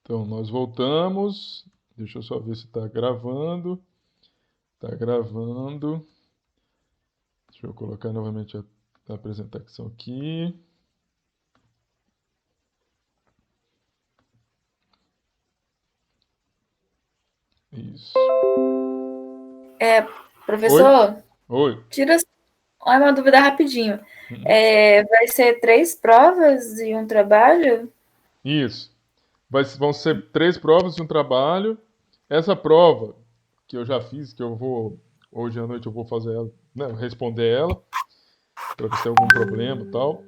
Então, nós voltamos. Deixa eu só ver se está gravando. Está gravando. Deixa eu colocar novamente a apresentação aqui. Isso. Oi? Professor, Oi. tira uma dúvida rapidinho. Uhum. Vai ser 3 provas e um trabalho? Isso. Vão ser 3 provas e um trabalho. Essa prova que eu já fiz, que eu vou. Hoje à noite eu vou fazer ela, né, responder ela, para ver se tem algum problema e tal.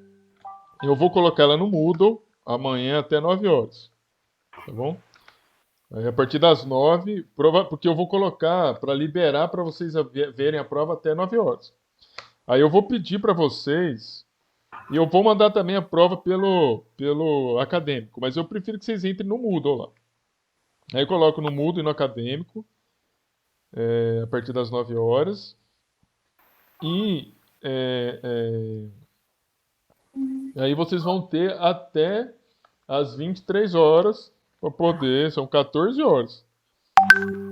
Eu vou colocar ela no Moodle amanhã até 9 horas. Tá bom? Aí, a partir das 9, porque eu vou colocar para liberar para vocês verem a prova até 9 horas. Aí eu vou pedir para vocês, e eu vou mandar também a prova pelo acadêmico, mas eu prefiro que vocês entrem no Moodle lá. Aí eu coloco no Moodle e no acadêmico, a partir das 9 horas. E aí vocês vão ter até as 23 horas para poder, são 14 horas,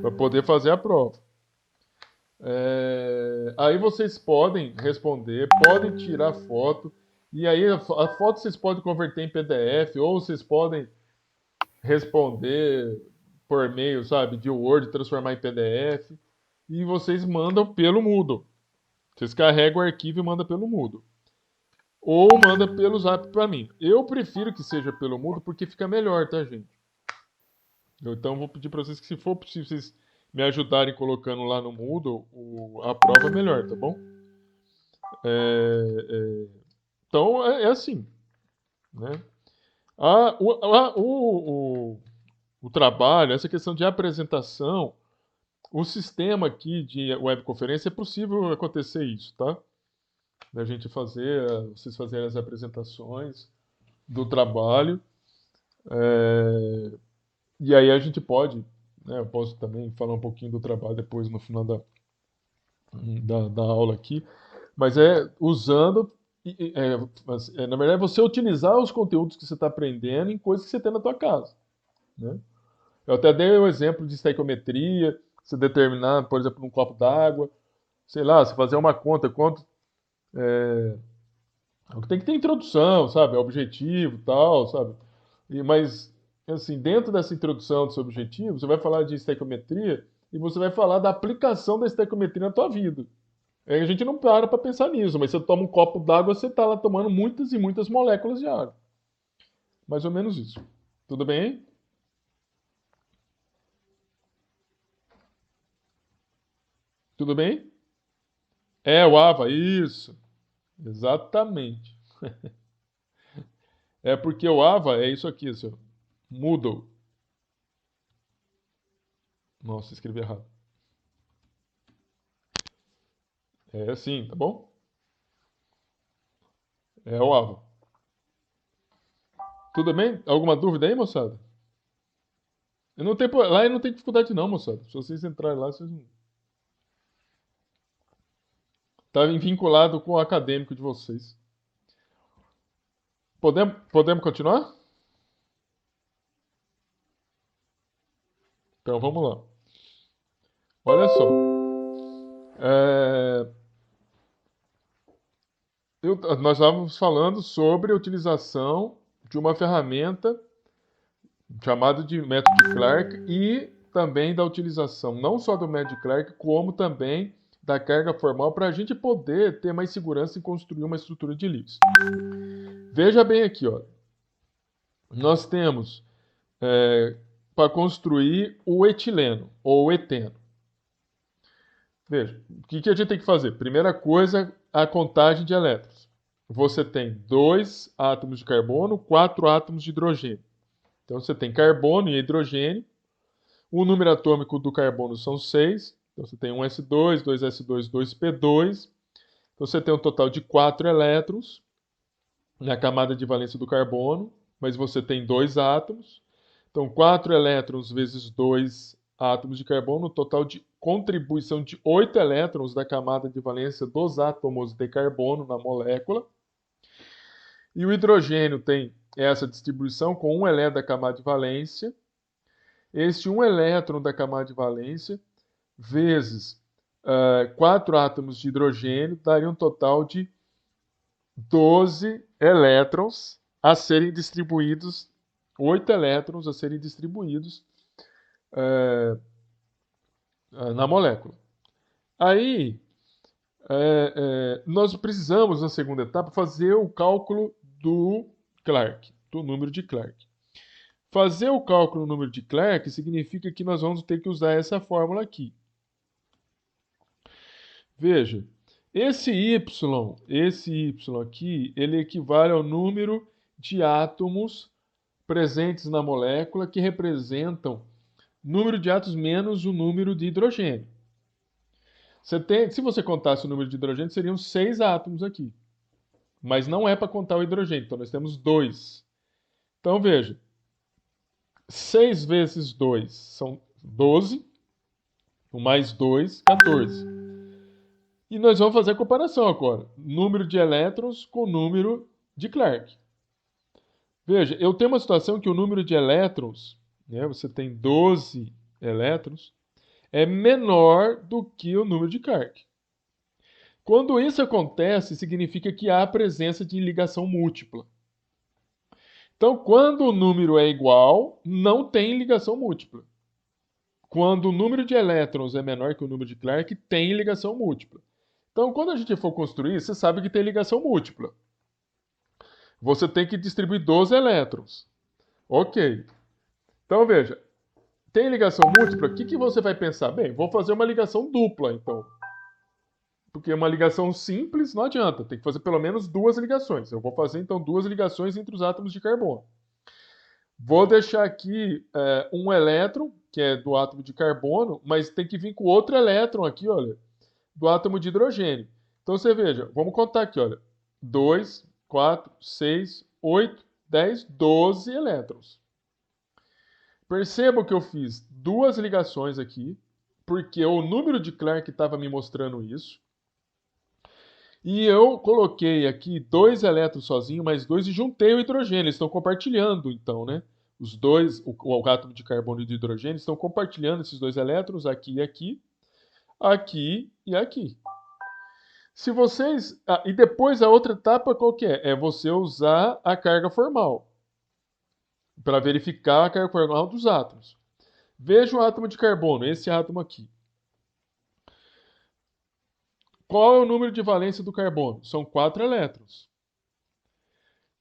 para poder fazer a prova. Aí vocês podem responder, podem tirar foto, e aí a foto vocês podem converter em PDF, ou vocês podem responder por e-mail, sabe, de Word, transformar em PDF, e vocês mandam pelo Moodle. Vocês carregam o arquivo e mandam pelo Moodle. Ou manda pelo Zap para mim. Eu prefiro que seja pelo Moodle porque fica melhor, tá, gente? Então vou pedir para vocês que, se for possível, vocês me ajudarem colocando lá no Moodle a prova melhor, tá bom? É, é, então é assim, né? O trabalho, essa questão de apresentação, o sistema aqui de webconferência é possível acontecer isso, tá? Da gente fazer, vocês fazerem as apresentações do trabalho, e aí a gente pode, né, eu posso também falar um pouquinho do trabalho depois no final da aula aqui, mas é usando, na verdade, você utilizar os conteúdos que você está aprendendo em coisas que você tem na tua casa, né? Eu até dei o exemplo de estequiometria, você determinar, por exemplo, um copo d'água, sei lá, você fazer uma conta, quanto tem que ter introdução, sabe, objetivo, tal, sabe? Mas assim, dentro dessa introdução do seu objetivo, você vai falar de estequiometria e você vai falar da aplicação da estequiometria na tua vida. Aí a gente não para pensar nisso, mas você toma um copo d'água, você está lá tomando muitas e muitas moléculas de água. Mais ou menos isso. Tudo bem? Tudo bem? É, o AVA, isso. Exatamente. É porque o AVA é isso aqui, senhor. Moodle. Nossa, escrevi errado. É assim, tá bom? É o AVA. Tudo bem? Alguma dúvida aí, moçada? Lá não tem dificuldade não, moçada. Se vocês entrarem lá, vocês não... Tá vinculado com o acadêmico de vocês. Podemos continuar? Então vamos lá. Olha só. É, nós estávamos falando sobre a utilização de uma ferramenta chamada de método de Clark e também da utilização não só do método de Clark, como também da carga formal para a gente poder ter mais segurança em construir uma estrutura de Lewis. Veja bem aqui, ó. Nós temos para construir o etileno ou o eteno. Veja, o que a gente tem que fazer? Primeira coisa, a contagem de elétrons. Você tem 2 átomos de carbono, 4 átomos de hidrogênio. Então você tem carbono e hidrogênio. O número atômico do carbono são 6. Então você tem 1s2, 2s2, 2p2. Então você tem um total de 4 elétrons na camada de valência do carbono, mas você tem 2 átomos. Então 4 elétrons vezes 2 átomos de carbono, total de contribuição de 8 elétrons da camada de valência dos átomos de carbono na molécula. E o hidrogênio tem essa distribuição com 1 elétron da camada de valência. Este 1 elétron da camada de valência vezes 4 átomos de hidrogênio daria um total de 12 elétrons a serem distribuídos, 8 elétrons a serem distribuídos na molécula. Aí, nós precisamos, na segunda etapa, fazer o cálculo do Clark, do número de Clark. Fazer o cálculo do número de Clark significa que nós vamos ter que usar essa fórmula aqui. Veja, esse Y aqui, ele equivale ao número de átomos presentes na molécula que representam número de átomos menos o número de hidrogênio. Se você contasse o número de hidrogênio, seriam 6 átomos aqui. Mas não é para contar o hidrogênio, então nós temos 2. Então veja, 6 vezes 2 são 12, mais 2, 14. E nós vamos fazer a comparação agora. Número de elétrons com número de Clark. Veja, eu tenho uma situação que o número de elétrons, né, você tem 12 elétrons, é menor do que o número de Clark. Quando isso acontece, significa que há a presença de ligação múltipla. Então, quando o número é igual, não tem ligação múltipla. Quando o número de elétrons é menor que o número de Clark, tem ligação múltipla. Então, quando a gente for construir, você sabe que tem ligação múltipla. Você tem que distribuir 12 elétrons. Ok. Então, veja, tem ligação múltipla, o que você vai pensar? Bem, vou fazer uma ligação dupla, então. Porque uma ligação simples não adianta, tem que fazer pelo menos 2 ligações. Eu vou fazer, então, 2 ligações entre os átomos de carbono. Vou deixar aqui um elétron, que é do átomo de carbono, mas tem que vir com outro elétron aqui, olha, do átomo de hidrogênio. Então, você veja, vamos contar aqui, olha. 2, 4, 6, 8, 10, 12 elétrons. Percebam que eu fiz 2 ligações aqui, porque o número de Clark estava me mostrando isso. E eu coloquei aqui 2 elétrons sozinho, mais 2, e juntei o hidrogênio. Eles estão compartilhando, então, né? Os dois, o átomo de carbono e de hidrogênio, estão compartilhando esses 2 elétrons aqui e aqui, aqui e aqui. Se vocês... e depois a outra etapa qual que é? É você usar a carga formal para verificar a carga formal dos átomos. Veja o átomo de carbono, esse átomo aqui. Qual é o número de valência do carbono? São 4 elétrons.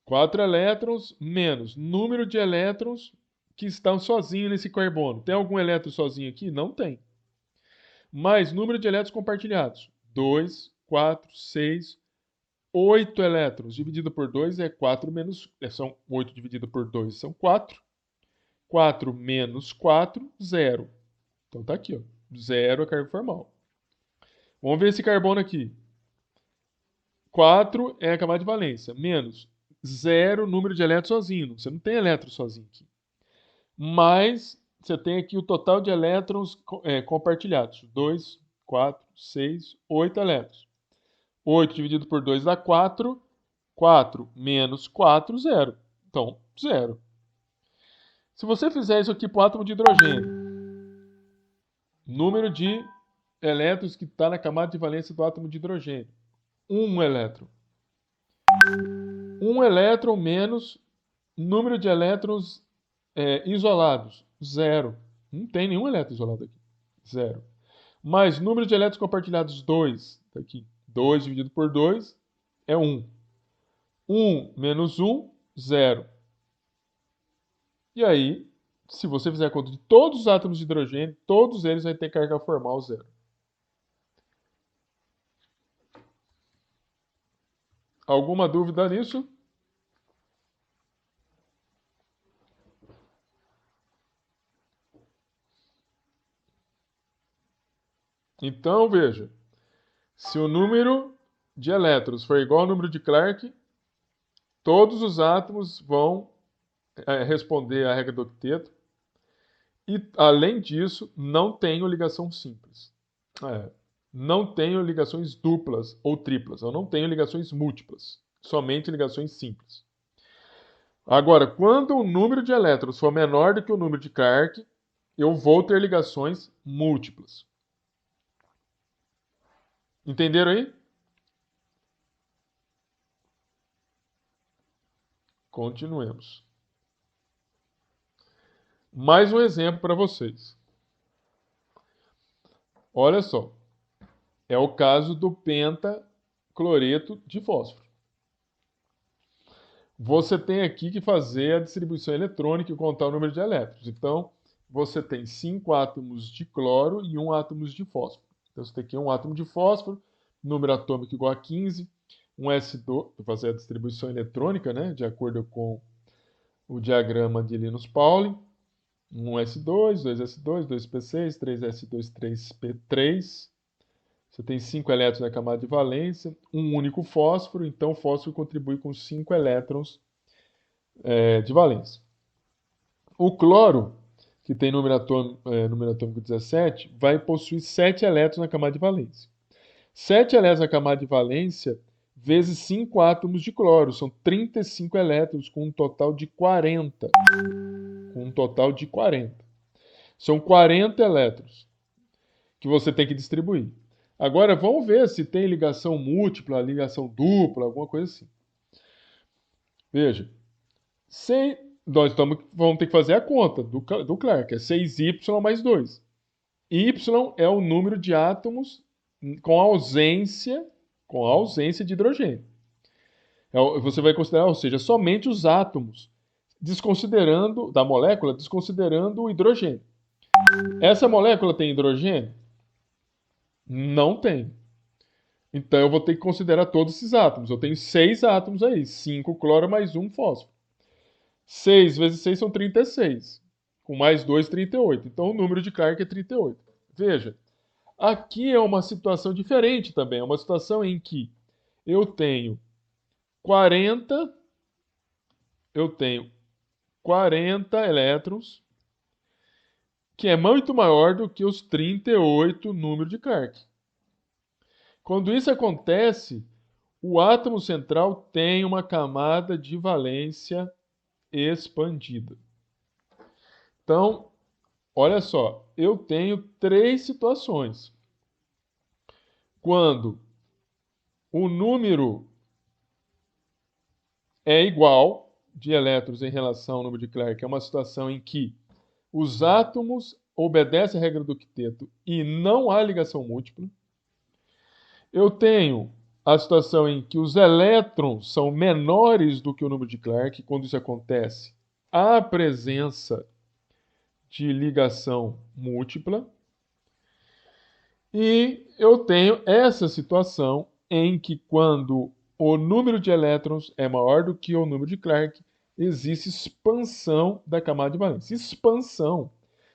4 elétrons menos número de elétrons que estão sozinhos nesse carbono. Tem algum elétron sozinho aqui? Não tem. Mais número de elétrons compartilhados. 2, 4, 6, 8 elétrons. Dividido por 2 é 4 menos... São 8 dividido por 2 são 4. 4 menos 4, 0. Então tá aqui, ó. 0 é a carga formal. Vamos ver esse carbono aqui. 4 é a camada de valência. Menos 0 número de elétrons sozinho. Você não tem elétrons sozinho aqui. Mais você tem aqui o total de elétrons compartilhados. 2, 4, 6, 8 elétrons. 8 dividido por 2 dá 4. 4 menos 4, 0. Então, 0. Se você fizer isso aqui para o átomo de hidrogênio, número de elétrons que está na camada de valência do átomo de hidrogênio, 1 elétron. 1 elétron menos número de elétrons isolados, 0. Não tem nenhum elétron isolado aqui, 0. Mais número de elétrons compartilhados, 2. Tá aqui. 2 dividido por 2 é 1. 1 menos 1, 0. E aí, se você fizer a conta de todos os átomos de hidrogênio, todos eles vão ter carga formal 0. Alguma dúvida nisso? Então, veja. Se o número de elétrons for igual ao número de Clark, todos os átomos vão responder à regra do octeto. E, além disso, não tenho ligação simples. Não tenho ligações duplas ou triplas. Eu não tenho ligações múltiplas. Somente ligações simples. Agora, quando o número de elétrons for menor do que o número de Clark, eu vou ter ligações múltiplas. Entenderam aí? Continuemos. Mais um exemplo para vocês. Olha só. É o caso do pentacloreto de fósforo. Você tem aqui que fazer a distribuição eletrônica e contar o número de elétrons. Então, você tem 5 átomos de cloro e 1 átomo de fósforo. Então, você tem aqui um átomo de fósforo, número atômico igual a 15, um S2, para fazer a distribuição eletrônica, né, de acordo com o diagrama de Linus-Pauling, um S2, 2S2, 2P6, 3S2, 3P3. Você tem 5 elétrons na camada de valência, um único fósforo, então o fósforo contribui com 5 elétrons de valência. O cloro, que tem número atômico 17, vai possuir 7 elétrons na camada de valência. 7 elétrons na camada de valência vezes 5 átomos de cloro, são 35 elétrons com um total de 40. São 40 elétrons que você tem que distribuir. Agora, vamos ver se tem ligação múltipla, ligação dupla, alguma coisa assim. Veja, nós vamos ter que fazer a conta do Clarke, é 6Y mais 2. Y é o número de átomos com ausência de hidrogênio. Você vai considerar, ou seja, somente os átomos, da molécula, desconsiderando o hidrogênio. Essa molécula tem hidrogênio? Não tem. Então eu vou ter que considerar todos esses átomos. Eu tenho 6 átomos aí, 5 cloro mais 1 fósforo. 6 vezes 6 são 36. Com mais 2, 38. Então o número de Clarke é 38. Veja, aqui é uma situação diferente também. É uma situação em que eu tenho 40 elétrons, que é muito maior do que os 38 número de Clarke. Quando isso acontece, o átomo central tem uma camada de valência expandida. Então, olha só, eu tenho 3 situações. Quando o número é igual de elétrons em relação ao número de Clarke, é uma situação em que os átomos obedecem a regra do quinteto e não há ligação múltipla. Eu tenho a situação em que os elétrons são menores do que o número de Clarke. Quando isso acontece, há a presença de ligação múltipla. E eu tenho essa situação em que quando o número de elétrons é maior do que o número de Clarke, existe expansão da camada de valência. Expansão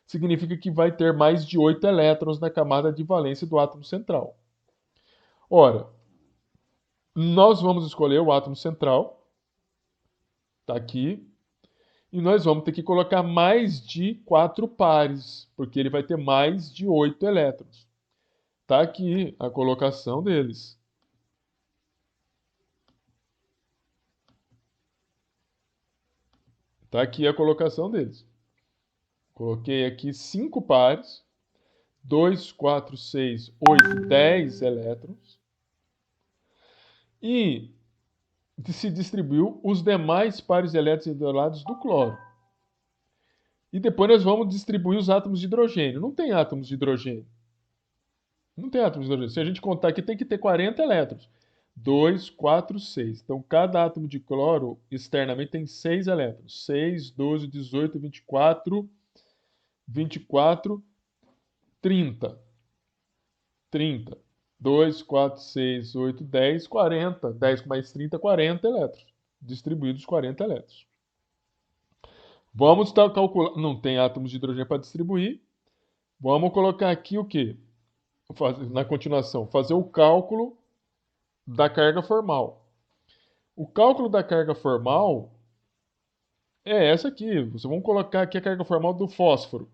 significa que vai ter mais de 8 elétrons na camada de valência do átomo central. Ora, nós vamos escolher o átomo central, está aqui, e nós vamos ter que colocar mais de 4 pares, porque ele vai ter mais de 8 elétrons. Está aqui a colocação deles. Está aqui a colocação deles. Coloquei aqui 5 pares, 2, 4, 6, 8, 10 elétrons. E se distribuiu os demais pares de elétrons isolados do cloro. E depois nós vamos distribuir os átomos de hidrogênio. Não tem átomos de hidrogênio. Não tem átomos de hidrogênio. Se a gente contar aqui, tem que ter 40 elétrons. 2, 4, 6. Então, cada átomo de cloro externamente tem 6 elétrons. 6, 12, 18, 24, 30. 2, 4, 6, 8, 10, 40. 10 mais 30, 40 elétrons. Distribuídos 40 elétrons. Vamos estar calculando. Não tem átomos de hidrogênio para distribuir. Vamos colocar aqui o quê? Na continuação, fazer o cálculo da carga formal. O cálculo da carga formal é essa aqui. Vamos colocar aqui a carga formal do fósforo.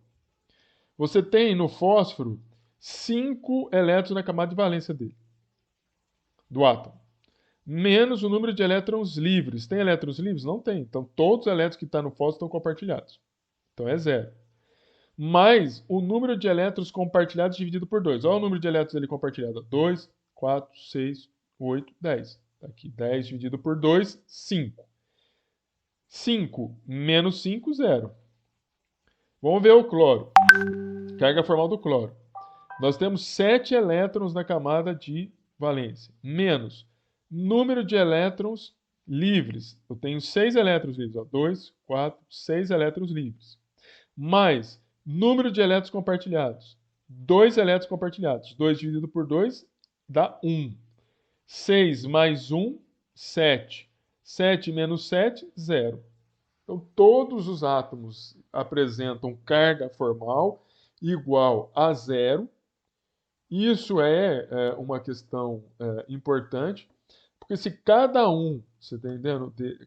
Você tem no fósforo 5 elétrons na camada de valência dele, do átomo, menos o número de elétrons livres. Tem elétrons livres? Não tem. Então, todos os elétrons que estão no fósforo estão compartilhados. Então, é 0. mais o número de elétrons compartilhados dividido por 2. Olha o número de elétrons ali compartilhado. 2, 4, 6, 8, 10. Aqui, 10 dividido por 2, 5. 5 menos 5, 0. Vamos ver o cloro. Carga formal do cloro. Nós temos 7 elétrons na camada de valência. Menos número de elétrons livres. Eu tenho 6 elétrons livres. 2, 4, 6 elétrons livres. Mais número de elétrons compartilhados. 2 elétrons compartilhados. 2 dividido por 2 dá 1. 6 mais 1, 7. 7 menos 7, 0. Então, todos os átomos apresentam carga formal igual a 0. Isso é uma questão importante, porque se cada um, você está entendendo? Se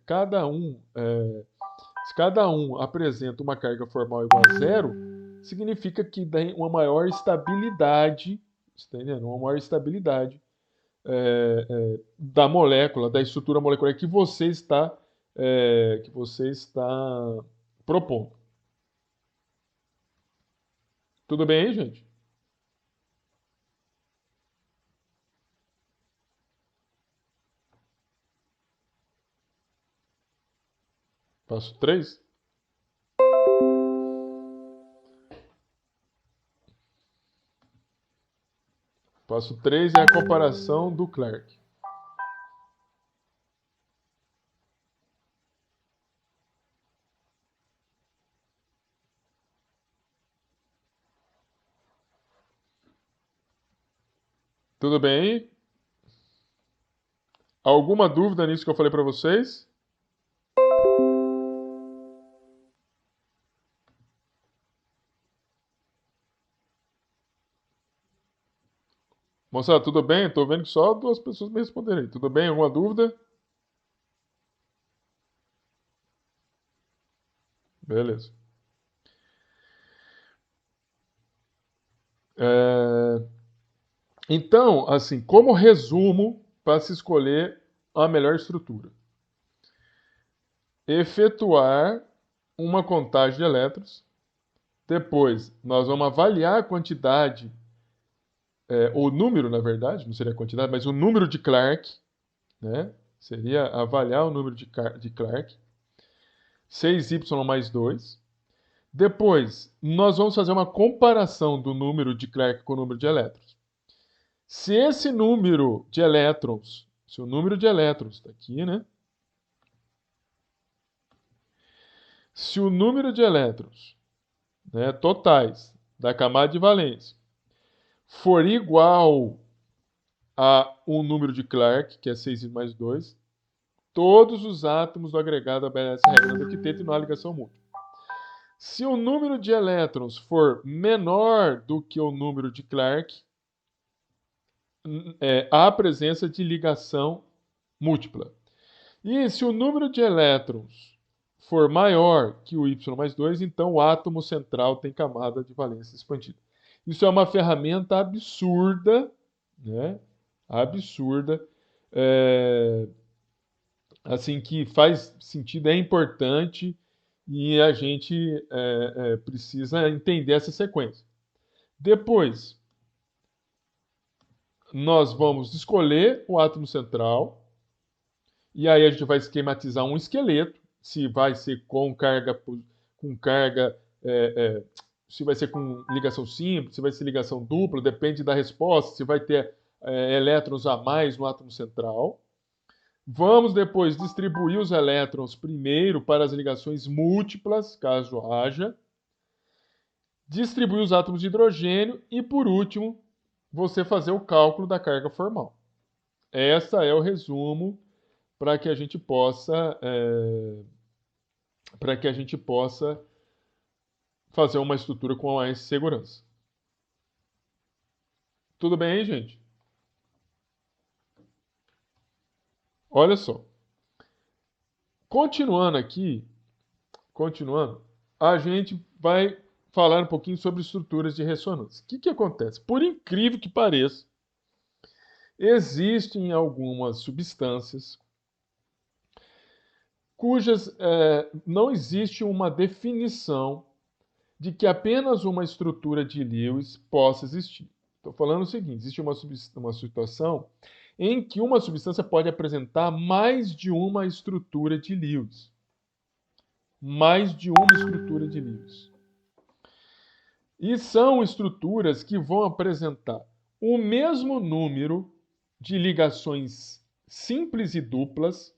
cada um apresenta uma carga formal igual a 0, significa que tem uma maior estabilidade, você está entendendo? Uma maior estabilidade da molécula, da estrutura molecular que você está propondo. Tudo bem aí, gente? Passo 3. Passo 3 é a comparação do Clark. Tudo bem aí? Alguma dúvida nisso que eu falei para vocês? Moçada, tudo bem? Estou vendo que só 2 pessoas me responderam aí. Tudo bem? Alguma dúvida? Beleza. Então, assim, como resumo para se escolher a melhor estrutura? Efetuar uma contagem de elétrons. Depois, nós vamos avaliar a quantidade, ou número, na verdade, não seria a quantidade, mas o número de Clark, né? Seria avaliar o número de Clark. 6y mais 2. Depois, nós vamos fazer uma comparação do número de Clark com o número de elétrons. Se esse número de elétrons, se o número de elétrons está aqui, né? Se o número de elétrons, né, totais da camada de valência for igual a um número de Clark, que é 6 mais 2, todos os átomos do agregado obedecem a regra do quinteto e não há ligação múltipla. Se o número de elétrons for menor do que o número de Clark, há presença de ligação múltipla. E se o número de elétrons for maior que o y mais 2, então o átomo central tem camada de valência expandida. Isso é uma ferramenta absurda, né? Absurda, assim, que faz sentido, é importante e a gente precisa entender essa sequência. Depois, nós vamos escolher o átomo central e aí a gente vai esquematizar um esqueleto, se vai ser com carga, se vai ser com ligação simples, se vai ser ligação dupla, depende da resposta, se vai ter elétrons a mais no átomo central. Vamos depois distribuir os elétrons primeiro para as ligações múltiplas, caso haja. Distribuir os átomos de hidrogênio e, por último, você fazer o cálculo da carga formal. Esse é o resumo para que a gente possa fazer uma estrutura com mais segurança. Tudo bem aí, gente? Olha só. Continuando, a gente vai falar um pouquinho sobre estruturas de ressonância. O que acontece? Por incrível que pareça, existem algumas substâncias cujas não existe uma definição de que apenas uma estrutura de Lewis possa existir. Estou falando o seguinte, existe uma situação em que uma substância pode apresentar mais de uma estrutura de Lewis. Mais de uma estrutura de Lewis. E são estruturas que vão apresentar o mesmo número de ligações simples e duplas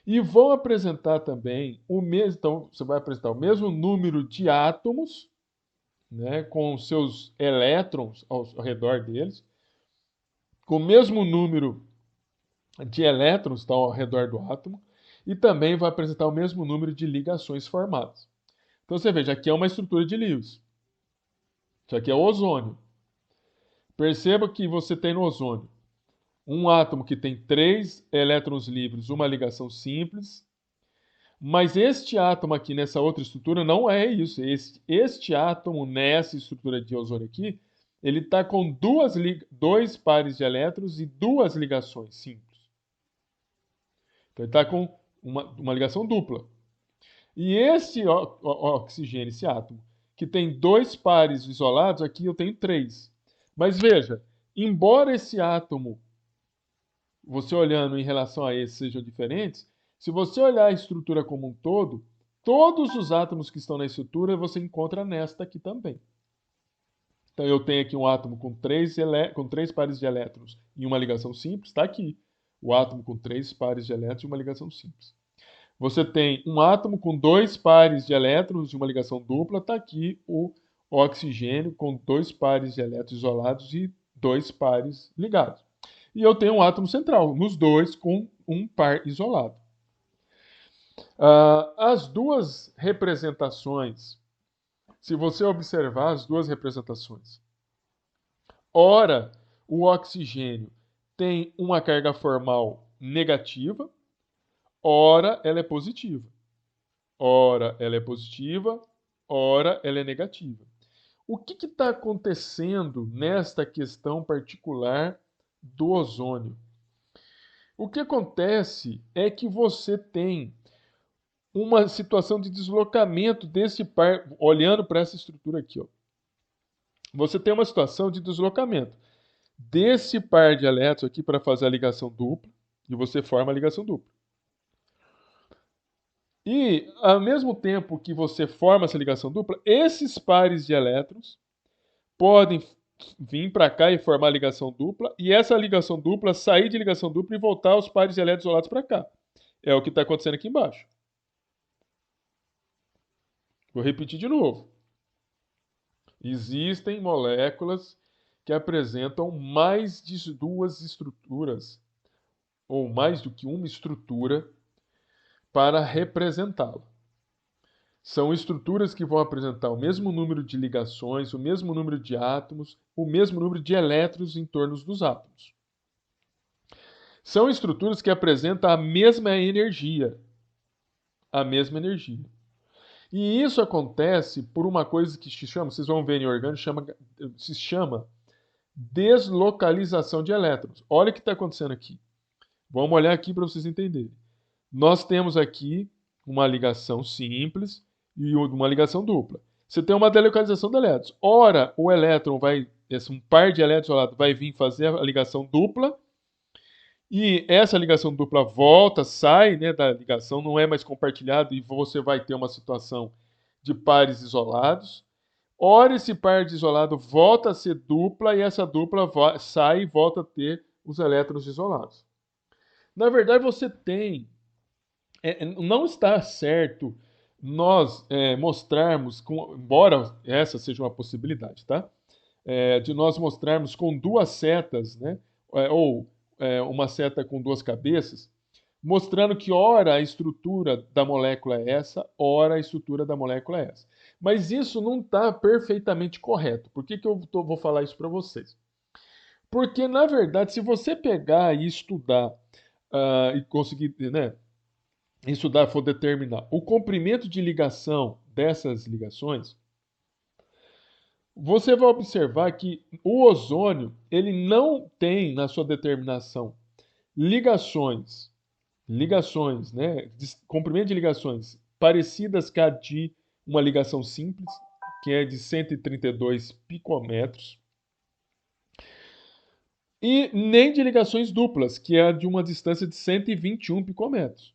e vão apresentar também o mesmo, então você vai apresentar o mesmo número de átomos, né, com seus elétrons ao redor deles, com o mesmo número de elétrons que estão ao redor do átomo, e também vai apresentar o mesmo número de ligações formadas. Então você veja, aqui é uma estrutura de Lewis. Isso aqui é o ozônio. Perceba que você tem no ozônio um átomo que tem 3 elétrons livres, uma ligação simples, mas este átomo aqui nessa outra estrutura não é isso. Este átomo nessa estrutura de ozônio aqui, ele está com dois pares de elétrons e 2 ligações simples. Então ele está com uma ligação dupla. E esse oxigênio, esse átomo, que tem 2 pares isolados, aqui eu tenho 3. Mas veja, embora esse átomo, você olhando em relação a esse, sejam diferentes, se você olhar a estrutura como um todo, todos os átomos que estão na estrutura você encontra nesta aqui também. Então eu tenho aqui um átomo com 3 pares de elétrons e uma ligação simples, está aqui. O átomo com 3 pares de elétrons e uma ligação simples. Você tem um átomo com 2 pares de elétrons e uma ligação dupla, está aqui o oxigênio com 2 pares de elétrons isolados e 2 pares ligados. E eu tenho um átomo central, nos dois com um par isolado. As duas representações, se você observar as duas representações, ora o oxigênio tem uma carga formal negativa, ora ela é positiva. Ora ela é positiva, ora ela é negativa. O que está acontecendo nesta questão particular do ozônio? O que acontece é que você tem uma situação de deslocamento desse par, olhando para essa estrutura aqui, ó. Você tem uma situação de deslocamento desse par de elétrons aqui para fazer a ligação dupla, e você forma a ligação dupla. E, ao mesmo tempo que você forma essa ligação dupla, esses pares de elétrons podem vir para cá e formar a ligação dupla, e essa ligação dupla sair de ligação dupla e voltar os pares de elétrons isolados para cá. É o que está acontecendo aqui embaixo. Vou repetir de novo. Existem moléculas que apresentam mais de 2 estruturas, ou mais do que uma estrutura, para representá-la. São estruturas que vão apresentar o mesmo número de ligações, o mesmo número de átomos, o mesmo número de elétrons em torno dos átomos. São estruturas que apresentam a mesma energia. A mesma energia. E isso acontece por uma coisa que se chama, vocês vão ver em orgânico, se chama deslocalização de elétrons. Olha o que está acontecendo aqui. Vamos olhar aqui para vocês entenderem. Nós temos aqui uma ligação simples e uma ligação dupla. Você tem uma delocalização de elétrons. Ora, o elétron vai, um par de elétrons isolados vai vir fazer a ligação dupla, e essa ligação dupla volta, sai, né, da ligação, não é mais compartilhado, e você vai ter uma situação de pares isolados. Ora, esse par de isolado volta a ser dupla, e essa dupla sai e volta a ter os elétrons isolados. Na verdade, você tem... não está certo nós mostrarmos, embora essa seja uma possibilidade, tá? De nós mostrarmos com 2 setas, né? Ou uma seta com 2 cabeças, mostrando que ora a estrutura da molécula é essa, ora a estrutura da molécula é essa. Mas isso não está perfeitamente correto. Por que eu vou falar isso para vocês? Porque, na verdade, se você pegar e estudar e conseguir, né, estudar, for determinar o comprimento de ligação dessas ligações, você vai observar que o ozônio ele não tem na sua determinação ligações, né, comprimento de ligações parecidas com a de uma ligação simples, que é de 132 picômetros, e nem de ligações duplas, que é de uma distância de 121 picômetros.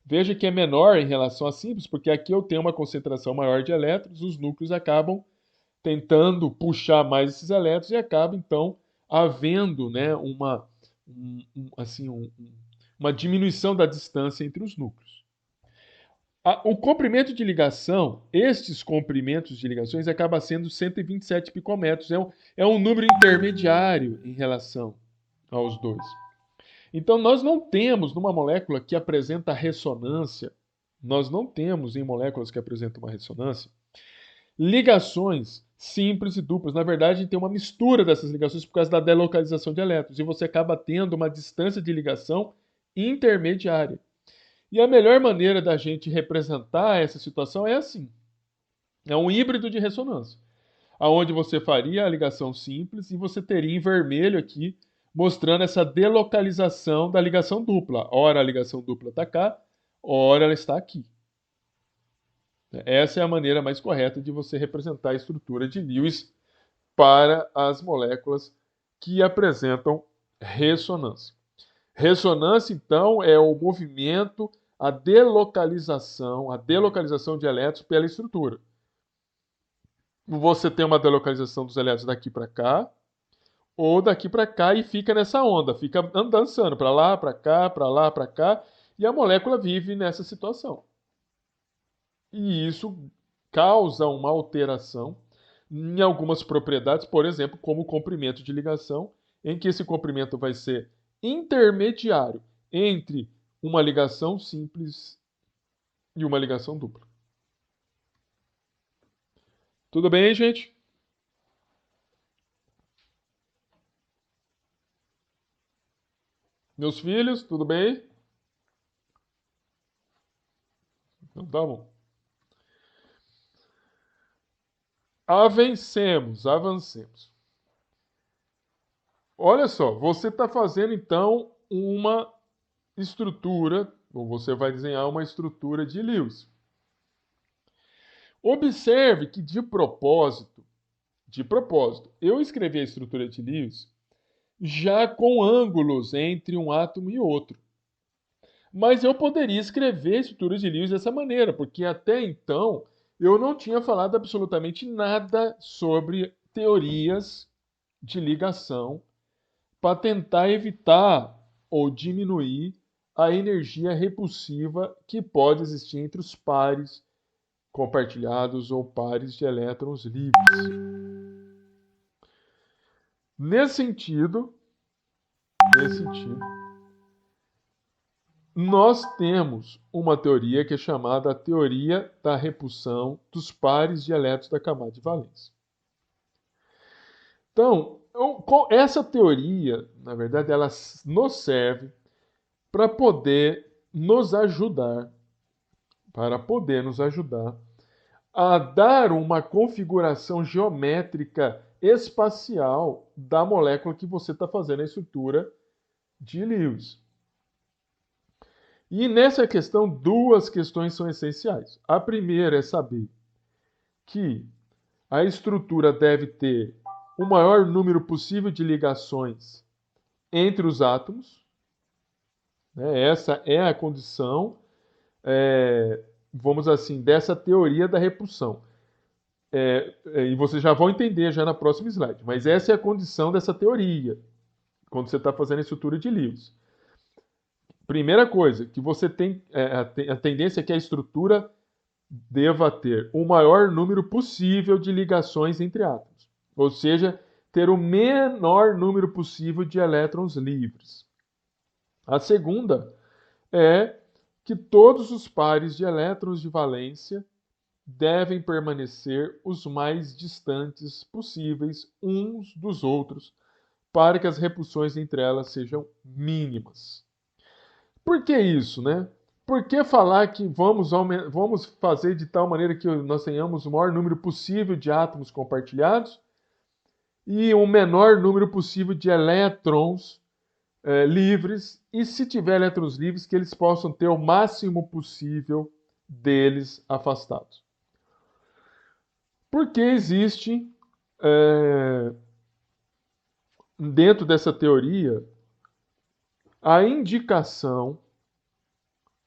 Veja que é menor em relação a simples, porque aqui eu tenho uma concentração maior de elétrons, os núcleos acabam tentando puxar mais esses elétrons e acaba, então, havendo, né, uma diminuição da distância entre os núcleos. O comprimento de ligação, estes comprimentos de ligações, acaba sendo 127 picômetros. É um número intermediário em relação aos dois. Então, nós não temos numa molécula que apresenta ressonância, nós não temos em moléculas que apresentam uma ressonância, ligações simples e duplas. Na verdade, a gente tem uma mistura dessas ligações por causa da delocalização de elétrons, e você acaba tendo uma distância de ligação intermediária. E a melhor maneira da gente representar essa situação é assim. É um híbrido de ressonância, aonde você faria a ligação simples e você teria em vermelho aqui, mostrando essa delocalização da ligação dupla. Ora a ligação dupla está cá, ora ela está aqui. Essa é a maneira mais correta de você representar a estrutura de Lewis para as moléculas que apresentam ressonância. Ressonância, então, é o movimento, a delocalização de elétrons pela estrutura. Você tem uma delocalização dos elétrons daqui para cá, ou daqui para cá, e fica nessa onda, fica dançando para lá, para cá, para lá, para cá, e a molécula vive nessa situação. E isso causa uma alteração em algumas propriedades, por exemplo, como o comprimento de ligação, em que esse comprimento vai ser intermediário entre uma ligação simples e uma ligação dupla. Tudo bem, gente? Meus filhos, tudo bem? Então tá bom. Avancemos. Olha só, você está fazendo então uma estrutura, ou você vai desenhar uma estrutura de Lewis. Observe que de propósito, eu escrevi a estrutura de Lewis já com ângulos entre um átomo e outro. Mas eu poderia escrever a estrutura de Lewis dessa maneira, porque até então eu não tinha falado absolutamente nada sobre teorias de ligação para tentar evitar ou diminuir a energia repulsiva que pode existir entre os pares compartilhados ou pares de elétrons livres. Nesse sentido, nós temos uma teoria que é chamada a teoria da repulsão dos pares de elétrons da camada de valência. Então, essa teoria, na verdade, ela nos serve para poder nos ajudar a dar uma configuração geométrica espacial da molécula que você está fazendo a estrutura de Lewis. E nessa questão, duas questões são essenciais. A primeira é saber que a estrutura deve ter o maior número possível de ligações entre os átomos. Essa é a condição, vamos assim, dessa teoria da repulsão. E vocês já vão entender já na próxima slide. Mas essa é a condição dessa teoria, quando você está fazendo a estrutura de Lewis. Primeira coisa, que você tem a tendência é que a estrutura deva ter o maior número possível de ligações entre átomos. Ou seja, ter o menor número possível de elétrons livres. A segunda é que todos os pares de elétrons de valência devem permanecer os mais distantes possíveis uns dos outros, para que as repulsões entre elas sejam mínimas. Por que isso, né? Por que falar que vamos fazer de tal maneira que nós tenhamos o maior número possível de átomos compartilhados e o menor número possível de elétrons livres, e se tiver elétrons livres, que eles possam ter o máximo possível deles afastados. Porque existe, dentro dessa teoria, a indicação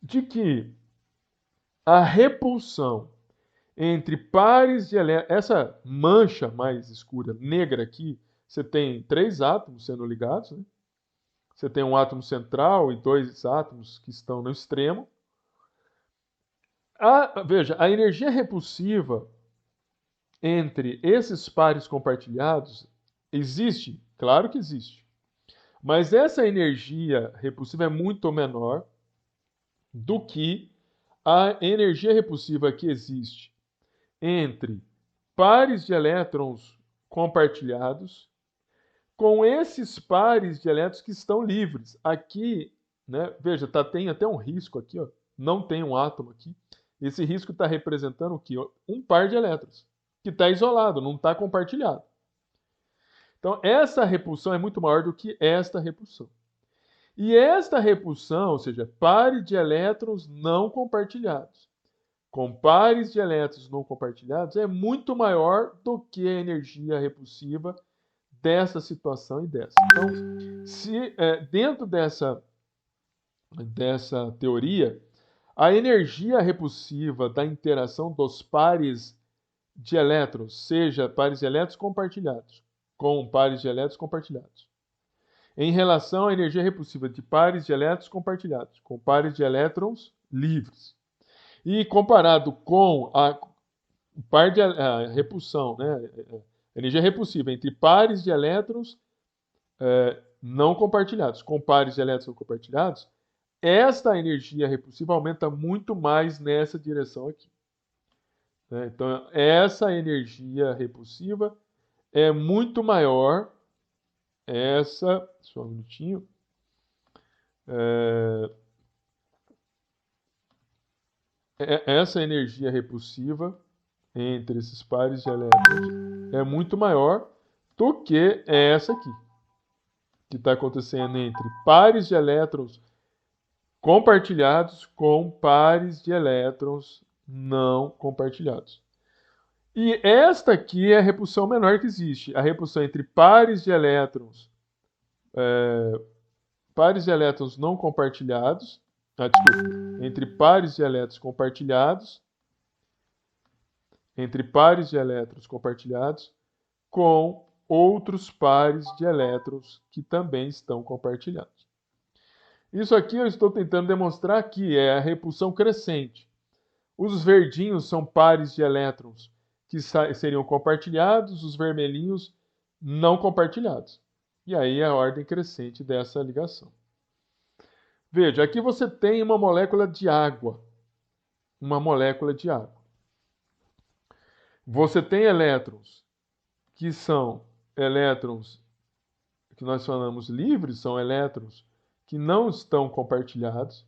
de que a repulsão entre pares de elétrons, essa mancha mais escura, negra aqui, você tem 3 átomos sendo ligados, né? Você tem um átomo central e 2 átomos que estão no extremo. Veja, a energia repulsiva entre esses pares compartilhados existe? Claro que existe. Mas essa energia repulsiva é muito menor do que a energia repulsiva que existe entre pares de elétrons compartilhados com esses pares de elétrons que estão livres. Aqui, né, veja, tem até um risco aqui, ó, não tem um átomo aqui. Esse risco está representando o quê? Um par de elétrons, que está isolado, não está compartilhado. Então, essa repulsão é muito maior do que esta repulsão. E esta repulsão, ou seja, pares de elétrons não compartilhados, com pares de elétrons não compartilhados, é muito maior do que a energia repulsiva dessa situação e dessa. Então, dentro dessa teoria, a energia repulsiva da interação dos pares de elétrons, seja pares de elétrons compartilhados com pares de elétrons compartilhados, em relação à energia repulsiva de pares de elétrons compartilhados com pares de elétrons livres, e comparado com a repulsão, né, a energia repulsiva entre pares de elétrons não compartilhados com pares de elétrons não compartilhados, esta energia repulsiva aumenta muito mais nessa direção aqui. Então, essa energia repulsiva é muito maior. Só um minutinho. Essa energia repulsiva entre esses pares de elétrons é muito maior do que essa aqui, que está acontecendo entre pares de elétrons compartilhados com pares de elétrons não compartilhados. E esta aqui é a repulsão menor que existe, a repulsão entre pares de elétrons não compartilhados, entre pares de elétrons compartilhados, com outros pares de elétrons que também estão compartilhados. Isso aqui eu estou tentando demonstrar que é a repulsão crescente. Os verdinhos são pares de elétrons que seriam compartilhados, os vermelhinhos não compartilhados. E aí é a ordem crescente dessa ligação. Veja, aqui você tem uma molécula de água. Você tem elétrons que são elétrons que nós chamamos livres, são elétrons que não estão compartilhados.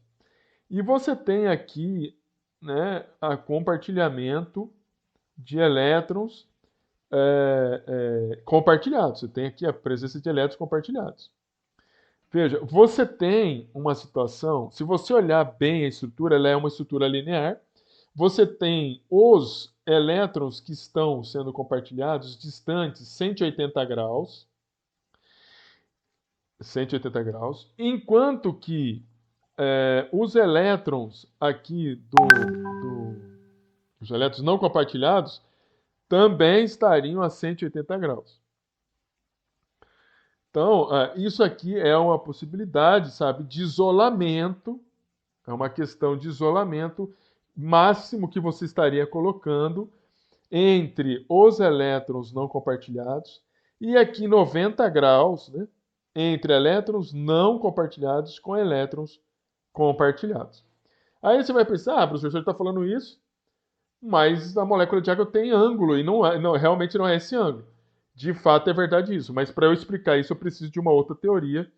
E você tem aqui, né, a compartilhamento de elétrons compartilhados. Você tem aqui a presença de elétrons compartilhados. Veja, você tem uma situação, se você olhar bem a estrutura, ela é uma estrutura linear. Você tem os elétrons que estão sendo compartilhados distantes 180 graus, enquanto que os elétrons aqui os elétrons não compartilhados também estariam a 180 graus. Então, isso aqui é uma possibilidade, sabe, de isolamento, é uma questão de isolamento máximo que você estaria colocando entre os elétrons não compartilhados e aqui 90 graus, né, entre elétrons não compartilhados com elétrons compartilhados. Aí você vai pensar, professor, você está falando isso, mas a molécula de água tem ângulo e realmente não é esse ângulo. De fato é verdade isso, mas para eu explicar isso eu preciso de uma outra teoria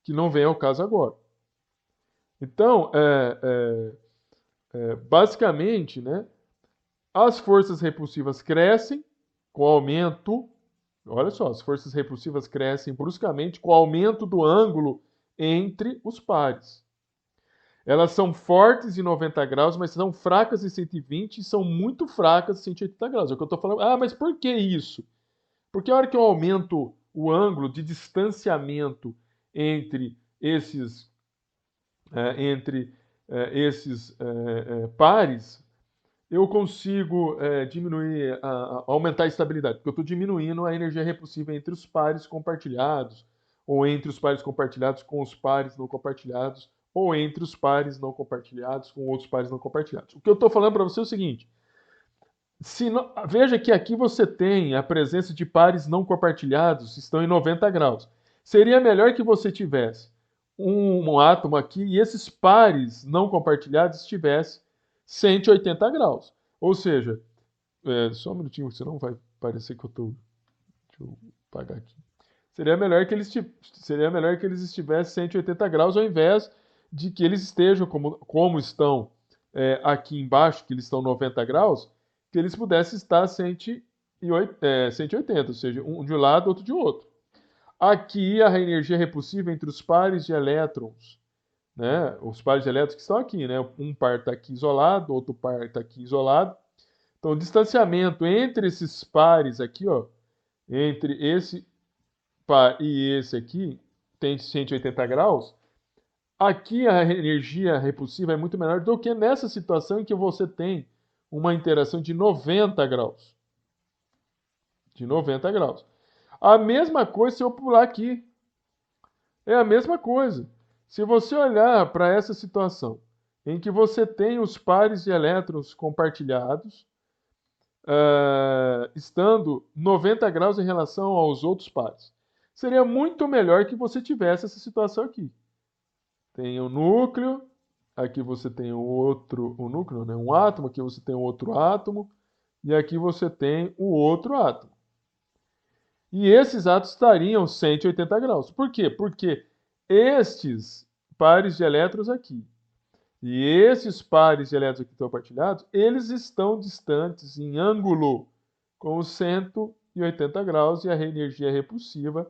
que não vem ao caso agora. Então, basicamente, né, as forças repulsivas crescem com o aumento. Olha só, as forças repulsivas crescem bruscamente com o aumento do ângulo entre os pares. Elas são fortes em 90 graus, mas são fracas em 120 e são muito fracas em 180 graus. É o que eu estou falando. Ah, mas por que isso? Porque a hora que eu aumento o ângulo de distanciamento entre esses, pares, eu consigo diminuir, aumentar a estabilidade, porque eu estou diminuindo a energia repulsiva entre os pares compartilhados, ou entre os pares compartilhados com os pares não compartilhados, ou entre os pares não compartilhados com outros pares não compartilhados. O que eu estou falando para você é o seguinte: veja que aqui você tem a presença de pares não compartilhados, estão em 90 graus. Seria melhor que você tivesse um átomo aqui e esses pares não compartilhados estivessem 180 graus. Ou seja, só um minutinho, senão vai parecer que eu estou. Deixa eu apagar aqui. Seria melhor que eles estivessem 180 graus ao invés de que eles estejam como estão aqui embaixo, que eles estão 90 graus, que eles pudessem estar 180, ou seja, um de um lado, outro de outro. Aqui a energia repulsiva entre os pares de elétrons, né? Os pares de elétrons que estão aqui, né? Um par está aqui isolado, outro par está aqui isolado. Então, o distanciamento entre esses pares aqui, ó, entre esse par e esse aqui, tem 180 graus. Aqui a energia repulsiva é muito menor do que nessa situação em que você tem uma interação de 90 graus. De 90 graus. A mesma coisa se eu pular aqui. É a mesma coisa. Se você olhar para essa situação em que você tem os pares de elétrons compartilhados, estando 90 graus em relação aos outros pares, seria muito melhor que você tivesse essa situação aqui. Tem o núcleo, aqui você tem o núcleo, né? Um átomo, aqui você tem outro átomo, e aqui você tem o outro átomo. E esses átomos estariam 180 graus. Por quê? Porque estes pares de elétrons aqui e esses pares de elétrons que estão partilhados, eles estão distantes em ângulo com 180 graus e a energia repulsiva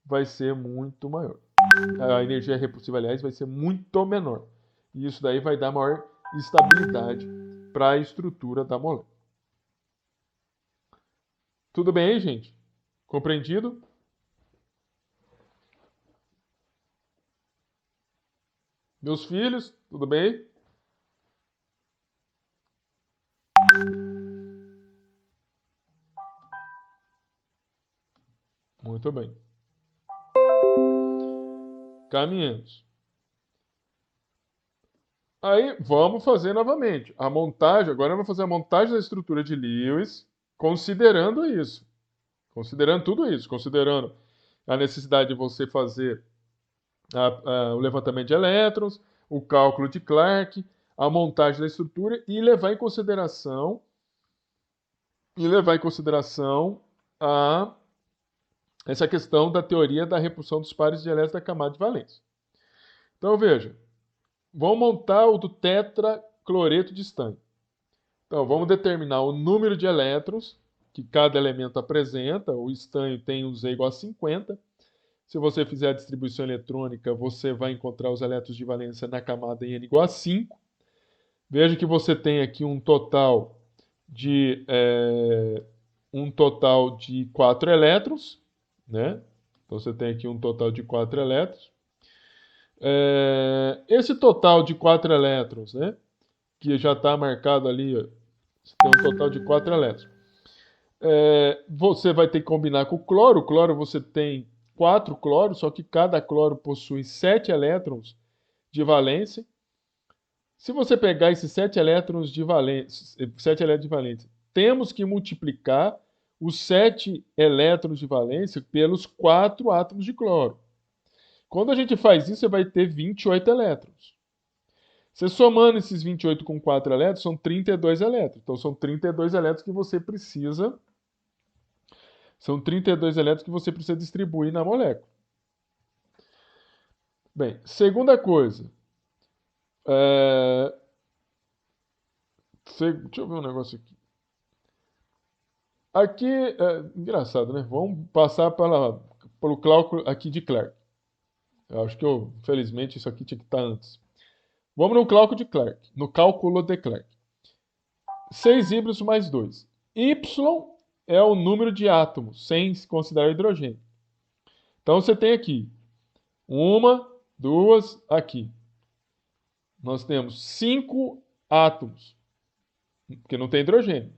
vai ser muito maior. A energia repulsiva, aliás, vai ser muito menor. E isso daí vai dar maior estabilidade para a estrutura da molécula. Tudo bem aí, gente? Compreendido? Meus filhos, tudo bem? Muito bem. Caminhamos. Aí vamos fazer novamente a montagem. Agora vamos fazer a montagem da estrutura de Lewis, considerando isso. Considerando tudo isso. Considerando a necessidade de você fazer o levantamento de elétrons, o cálculo de Clark, a montagem da estrutura e levar em consideração essa questão da teoria da repulsão dos pares de elétrons da camada de valência. Então veja, vamos montar o do tetracloreto de estânio. Então vamos determinar o número de elétrons que cada elemento apresenta. O estânio tem um Z igual a 50. Se você fizer a distribuição eletrônica, você vai encontrar os elétrons de valência na camada em N igual a 5. Veja que você tem aqui um total de 4 elétrons, né? Então você tem aqui um total de 4 elétrons. Esse total de 4 elétrons, né? Que já está marcado ali, ó, você tem um total de 4 elétrons. Você vai ter que combinar com o cloro. O cloro você tem 4 cloros, só que cada cloro possui 7 elétrons de valência. Se você pegar esses 7 elétrons de valência, temos que multiplicar os 7 elétrons de valência pelos 4 átomos de cloro. Quando a gente faz isso, você vai ter 28 elétrons. Você somando esses 28 com 4 elétrons, são 32 elétrons. Então, são 32 elétrons que você precisa. São 32 elétrons que você precisa distribuir na molécula. Bem, segunda coisa. Deixa eu ver um negócio aqui. Aqui, engraçado, né? Vamos passar pelo cálculo aqui de Clark. Eu acho que, infelizmente, isso aqui tinha que estar antes. Vamos no cálculo de Clark. No cálculo de Clark. 6Y mais 2. Y é o número de átomos, sem considerar hidrogênio. Então você tem aqui uma, duas, aqui. Nós temos 5 átomos, porque não tem hidrogênio.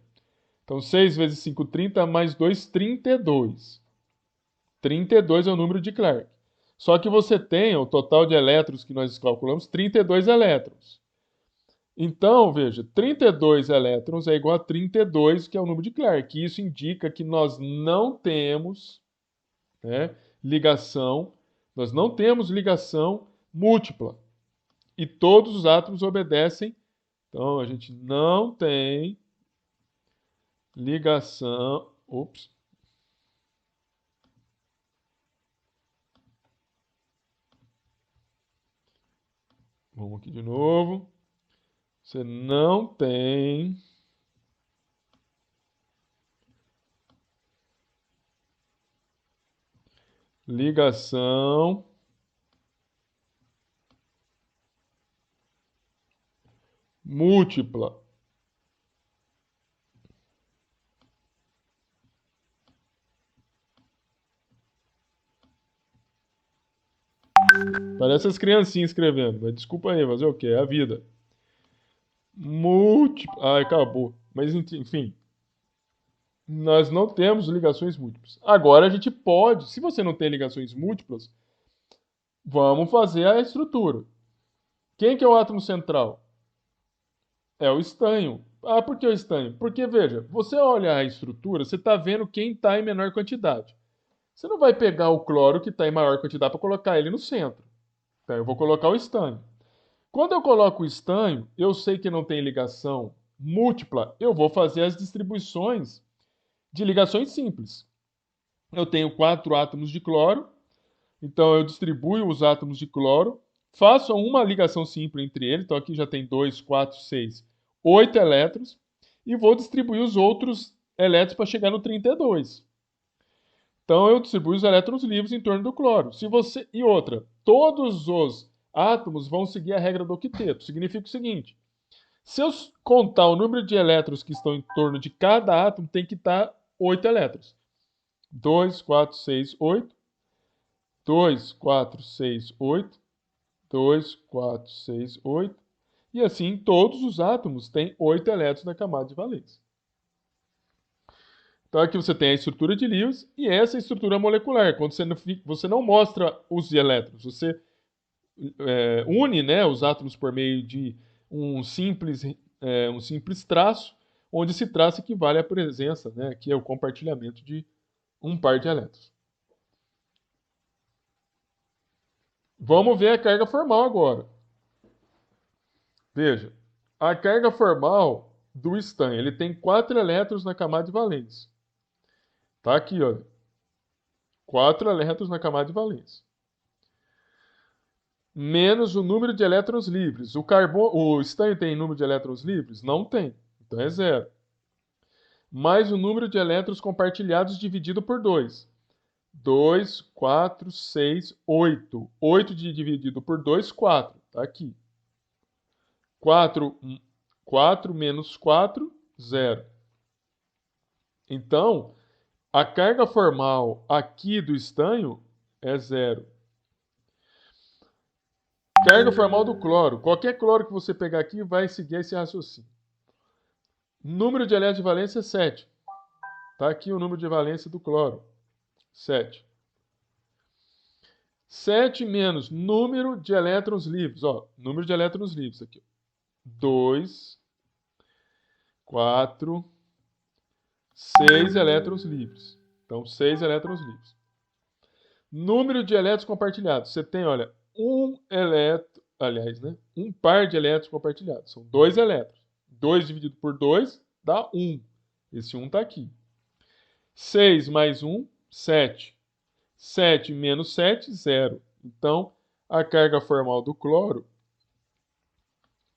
Então 6 vezes 5, 30, mais 2, 32. 32 é o número de Clark. Só que você tem o total de elétrons que nós calculamos, 32 elétrons. Então, veja, 32 elétrons é igual a 32, que é o número de Clark. Isso indica que nós não temos, né, nós não temos ligação múltipla. E todos os átomos obedecem. Então, a gente não tem ligação. Ops. Vamos aqui de novo. Você não tem ligação múltipla. Parece as criancinhas escrevendo, mas desculpa aí, fazer o quê? É a vida. Múltipla. Ah, acabou. Mas enfim, nós não temos ligações múltiplas. Agora a gente pode, se você não tem ligações múltiplas, vamos fazer a estrutura. Quem que é o átomo central? É o estanho. Ah, por que o estanho? Porque, veja, você olha a estrutura, você está vendo quem está em menor quantidade. Você não vai pegar o cloro que está em maior quantidade para colocar ele no centro. Então, eu vou colocar o estanho. Quando eu coloco o estanho, eu sei que não tem ligação múltipla, eu vou fazer as distribuições de ligações simples. Eu tenho 4 átomos de cloro, então eu distribuo os átomos de cloro, faço uma ligação simples entre eles, então aqui já tem 2, 4, 6, 8 elétrons, e vou distribuir os outros elétrons para chegar no 32. Então eu distribuo os elétrons livres em torno do cloro. E outra, todos os átomos vão seguir a regra do octeto. Significa o seguinte: se eu contar o número de elétrons que estão em torno de cada átomo, tem que estar 8 elétrons. 2, 4, 6, 8. 2, 4, 6, 8. 2, 4, 6, 8. E assim, todos os átomos têm 8 elétrons na camada de valência. Então aqui você tem a estrutura de Lewis e essa é a estrutura molecular. Quando você não mostra os elétrons, você une, né, os átomos por meio de um simples traço, onde esse traço equivale à presença, né, que é o compartilhamento de um par de elétrons. Vamos ver a carga formal agora. Veja, a carga formal do estanho, ele tem 4 elétrons na camada de valência. Tá aqui, olha. 4 elétrons na camada de valência. Menos o número de elétrons livres. O estanho tem número de elétrons livres? Não tem. Então é 0. Mais o número de elétrons compartilhados dividido por 2. 2, 4, 6, 8. 8 dividido por 2, 4. Tá aqui. 4 menos 4, 0. Então, a carga formal aqui do estanho é 0. Carga formal do cloro. Qualquer cloro que você pegar aqui vai seguir esse raciocínio. Número de elétrons de valência é 7. Está aqui o número de valência do cloro. 7. 7 menos número de elétrons livres. Ó, número de elétrons livres aqui. 2, 4, 6 elétrons livres. Então, 6 elétrons livres. Número de elétrons compartilhados. Você tem, olha, um par de elétrons compartilhados. São 2 elétrons. 2 dividido por 2 dá 1. Esse 1 está aqui. 6 mais 1, 7. 7 menos 7, 0. Então, a carga formal do cloro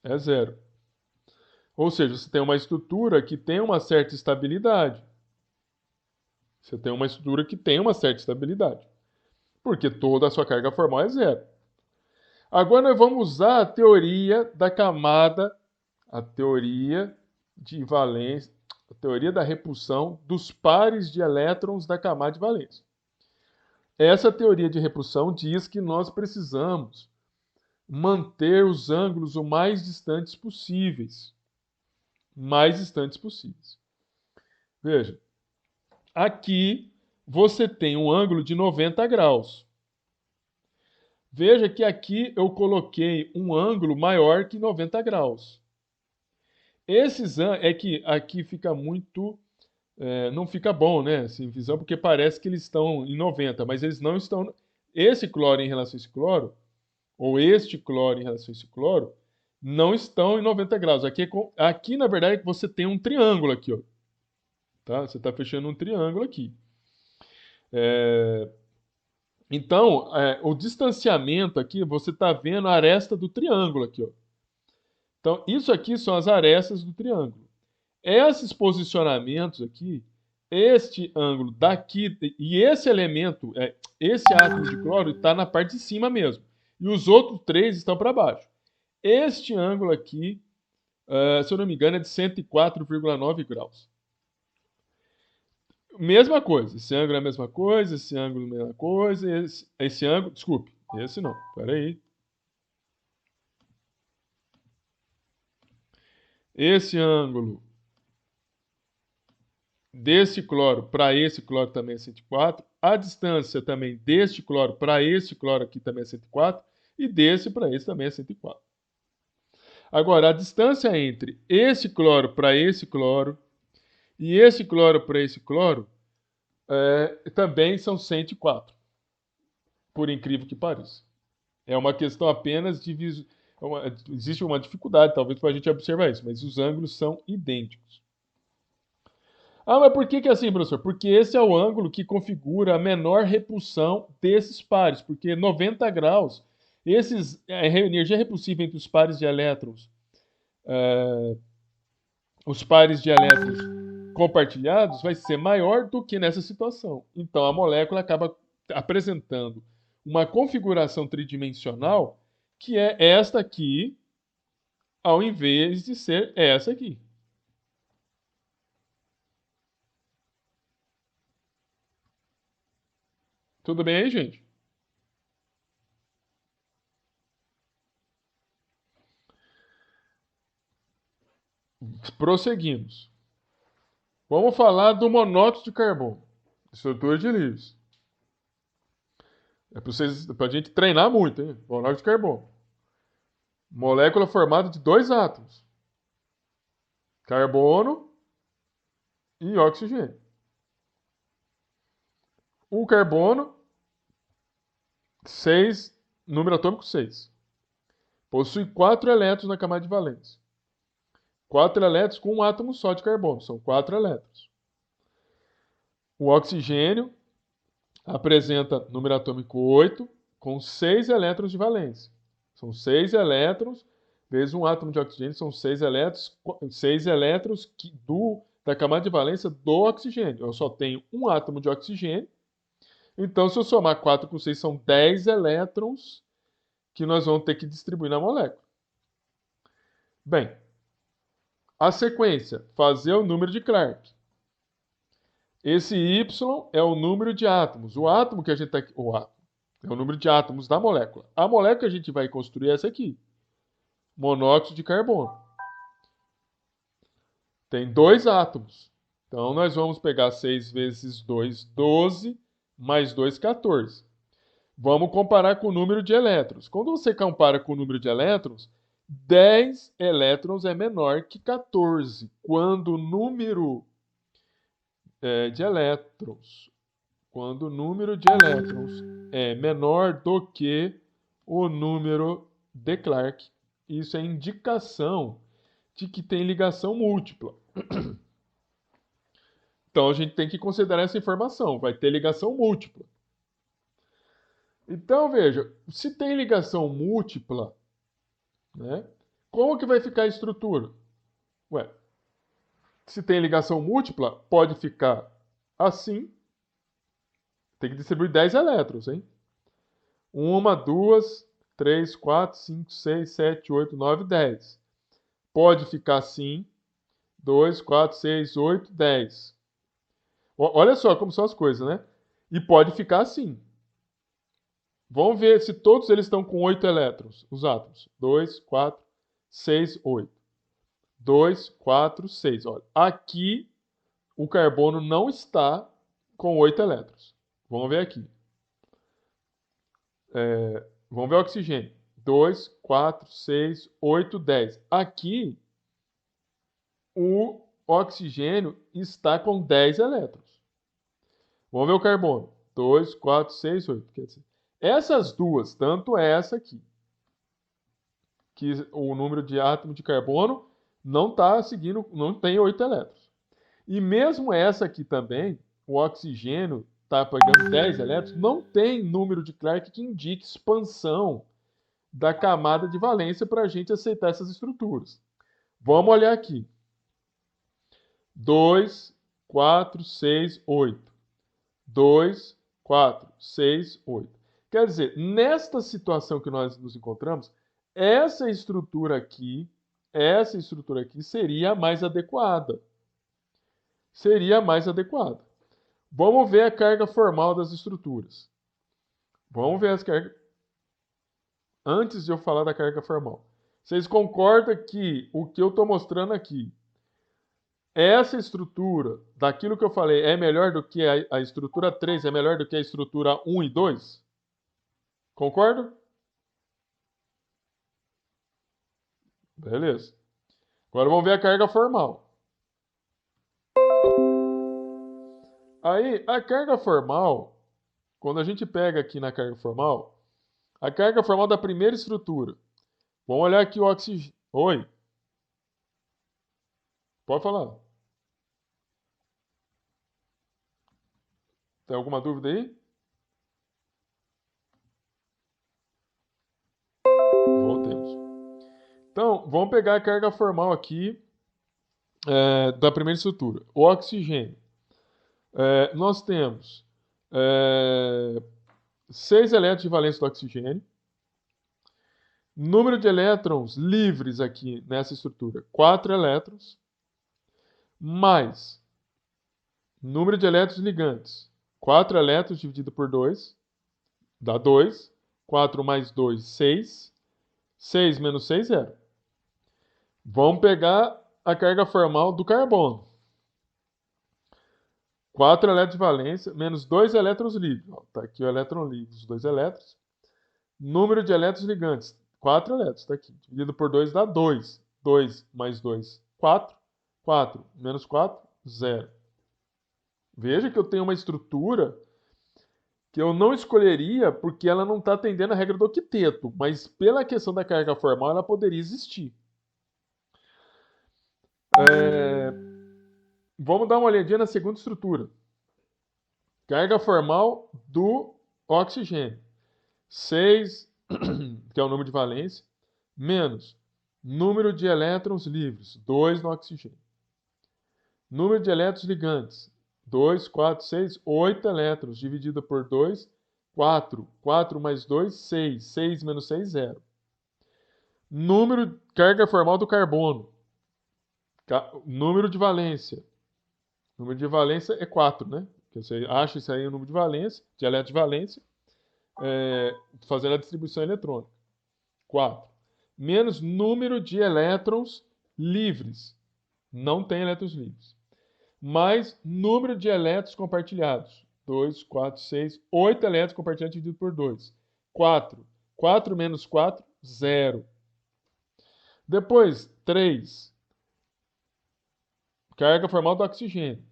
é 0. Ou seja, você tem uma estrutura que tem uma certa estabilidade. Você tem uma estrutura que tem uma certa estabilidade. Porque toda a sua carga formal é 0. Agora nós vamos usar a teoria da camada, a teoria de valência, a teoria da repulsão dos pares de elétrons da camada de valência. Essa teoria de repulsão diz que nós precisamos manter os ângulos o mais distantes possíveis. Mais distantes possíveis. Veja, aqui você tem um ângulo de 90 graus. Veja que aqui eu coloquei um ângulo maior que 90 graus. É que aqui fica muito... não fica bom, né? Assim, visão, porque parece que eles estão em 90, mas eles não estão... Esse cloro em relação a esse cloro, ou este cloro em relação a esse cloro, não estão em 90 graus. Aqui na verdade, você tem um triângulo aqui, ó. Tá? Você está fechando um triângulo aqui. Então, o distanciamento aqui, você está vendo a aresta do triângulo aqui, ó. Então, isso aqui são as arestas do triângulo. Esses posicionamentos aqui, este ângulo daqui, e esse elemento, esse átomo de cloro está na parte de cima mesmo. E os outros três estão para baixo. Este ângulo aqui, se eu não me engano, é de 104,9 graus. Mesma coisa, esse ângulo é a mesma coisa, esse ângulo é a mesma coisa, esse ângulo, desculpe, esse não, peraí. Esse ângulo desse cloro para esse cloro também é 104, a distância também deste cloro para esse cloro aqui também é 104, e desse para esse também é 104. Agora, a distância entre esse cloro para esse cloro e esse cloro para esse cloro também são 104, por incrível que pareça. É uma questão apenas de... existe uma dificuldade, talvez, para a gente observar isso, mas os ângulos são idênticos. Ah, mas por que é assim, professor? Porque esse é o ângulo que configura a menor repulsão desses pares, porque 90 graus, a energia repulsiva entre os pares de elétrons, compartilhados vai ser maior do que nessa situação. Então, a molécula acaba apresentando uma configuração tridimensional que é esta aqui, ao invés de ser essa aqui. Tudo bem aí, gente? Prosseguimos. Vamos falar do monóxido de carbono, estrutura de Lewis. É para a gente treinar muito, hein? Monóxido de carbono. Molécula formada de dois átomos. Carbono e oxigênio. O carbono, número atômico 6. Possui 4 elétrons na camada de valência. 4 elétrons com um átomo só de carbono. São 4 elétrons. O oxigênio apresenta número atômico 8, com 6 elétrons de valência. São 6 elétrons, vezes um átomo de oxigênio, são 6 elétrons da camada de valência do oxigênio. Eu só tenho um átomo de oxigênio. Então, se eu somar 4 com 6, são 10 elétrons que nós vamos ter que distribuir na molécula. Bem, a sequência, fazer o número de Clark. Esse Y é o número de átomos. O átomo que a gente está aqui, é o número de átomos da molécula. A molécula que a gente vai construir é essa aqui. Monóxido de carbono. Tem 2 átomos. Então, nós vamos pegar 6 vezes 2, 12, mais 2, 14. Vamos comparar com o número de elétrons. Quando você compara com o número de elétrons, 10 elétrons é menor que 14. Quando o número de elétrons é menor do que o número de Clark, isso é indicação de que tem ligação múltipla. Então a gente tem que considerar essa informação, vai ter ligação múltipla. Então veja, se tem ligação múltipla, né, como que vai ficar a estrutura? Ué, se tem ligação múltipla, pode ficar assim. Tem que distribuir 10 elétrons, hein? 1, 2, 3, 4, 5, 6, 7, 8, 9, 10. Pode ficar assim. 2, 4, 6, 8, 10. Olha só como são as coisas, né? E pode ficar assim. Vamos ver se todos eles estão com 8 elétrons, os átomos. 2, 4, 6, 8. 2, 4, 6. Olha, aqui o carbono não está com 8 elétrons. Vamos ver aqui. Vamos ver o oxigênio. 2, 4, 6, 8, 10. Aqui o oxigênio está com 10 elétrons. Vamos ver o carbono. 2, 4, 6, 8. Quer dizer, essas duas, tanto essa aqui, que o número de átomos de carbono não está seguindo, não tem 8 elétrons. E mesmo essa aqui também, o oxigênio está pegando 10 elétrons, não tem número de Clarke que indique expansão da camada de valência para a gente aceitar essas estruturas. Vamos olhar aqui. 2, 4, 6, 8. 2, 4, 6, 8. Quer dizer, nesta situação que nós nos encontramos, essa estrutura aqui seria a mais adequada. Seria a mais adequada. Vamos ver a carga formal das estruturas. Vamos ver as cargas. Antes de eu falar da carga formal. Vocês concordam que o que eu estou mostrando aqui, essa estrutura, daquilo que eu falei, é melhor do que a estrutura 3, é melhor do que a estrutura 1 e 2? Concorda? Beleza. Agora vamos ver a carga formal. Aí, a carga formal, quando a gente pega aqui na carga formal, a carga formal da primeira estrutura. Vamos olhar aqui o oxigênio. Oi. Pode falar. Tem alguma dúvida aí? Voltemos. Então, vamos pegar a carga formal aqui da primeira estrutura. O oxigênio. Nós temos 6 elétrons de valência do oxigênio. Número de elétrons livres aqui nessa estrutura, 4 elétrons. Mais número de elétrons ligantes, 4 elétrons dividido por 2, dá 2. 4 mais 2, 6. 6 menos 6, 0. Vamos pegar a carga formal do carbono. 4 elétrons de valência, menos 2 elétrons livres. Está aqui o elétron livre, os 2 elétrons. Número de elétrons ligantes, 4 elétrons, está aqui. Dividido por 2 dá 2. 2 mais 2, 4. 4 menos 4, 0. Veja que eu tenho uma estrutura que eu não escolheria porque ela não está atendendo a regra do octeto, mas pela questão da carga formal ela poderia existir. Vamos dar uma olhadinha na segunda estrutura. Carga formal do oxigênio. 6, que é o número de valência, menos número de elétrons livres, 2 no oxigênio. Número de elétrons ligantes, 2, 4, 6, 8 elétrons, dividido por 2, 4. 4 mais 2, 6. 6 menos 6, 0. Carga formal do carbono. Número de valência. Número de valência é 4, né? Você acha isso aí o número de valência, de elétron de valência, fazendo a distribuição eletrônica. 4. Menos número de elétrons livres. Não tem elétrons livres. Mais número de elétrons compartilhados. 2, 4, 6, 8 elétrons compartilhados dividido por 2. 4. 4 menos 4, 0. Depois, 3. Carga formal do oxigênio.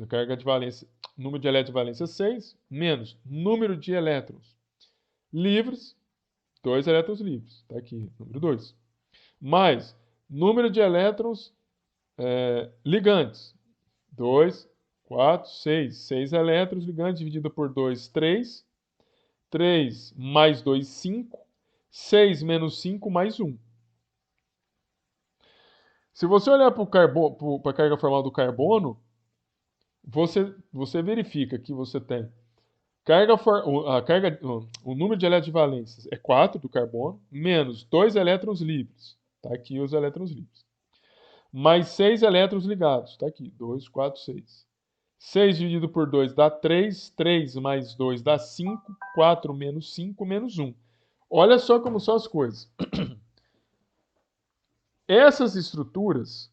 Carga de valência, número de elétrons de valência 6, menos número de elétrons livres, 2 elétrons livres. Está aqui, número 2. Mais número de elétrons ligantes. 2, 4, 6. 6 elétrons ligantes dividido por 2, 3. 3 mais 2, 5. 6 menos 5 mais 1. Se você olhar para a carga formal do carbono, você verifica que você tem O número de elétrons de valências é 4 do carbono, menos 2 elétrons livres. Está aqui os elétrons livres. Mais 6 elétrons ligados. Está aqui, 2, 4, 6. 6 dividido por 2 dá 3. 3 mais 2 dá 5. 4 menos 5 menos 1. Olha só como são as coisas. Essas estruturas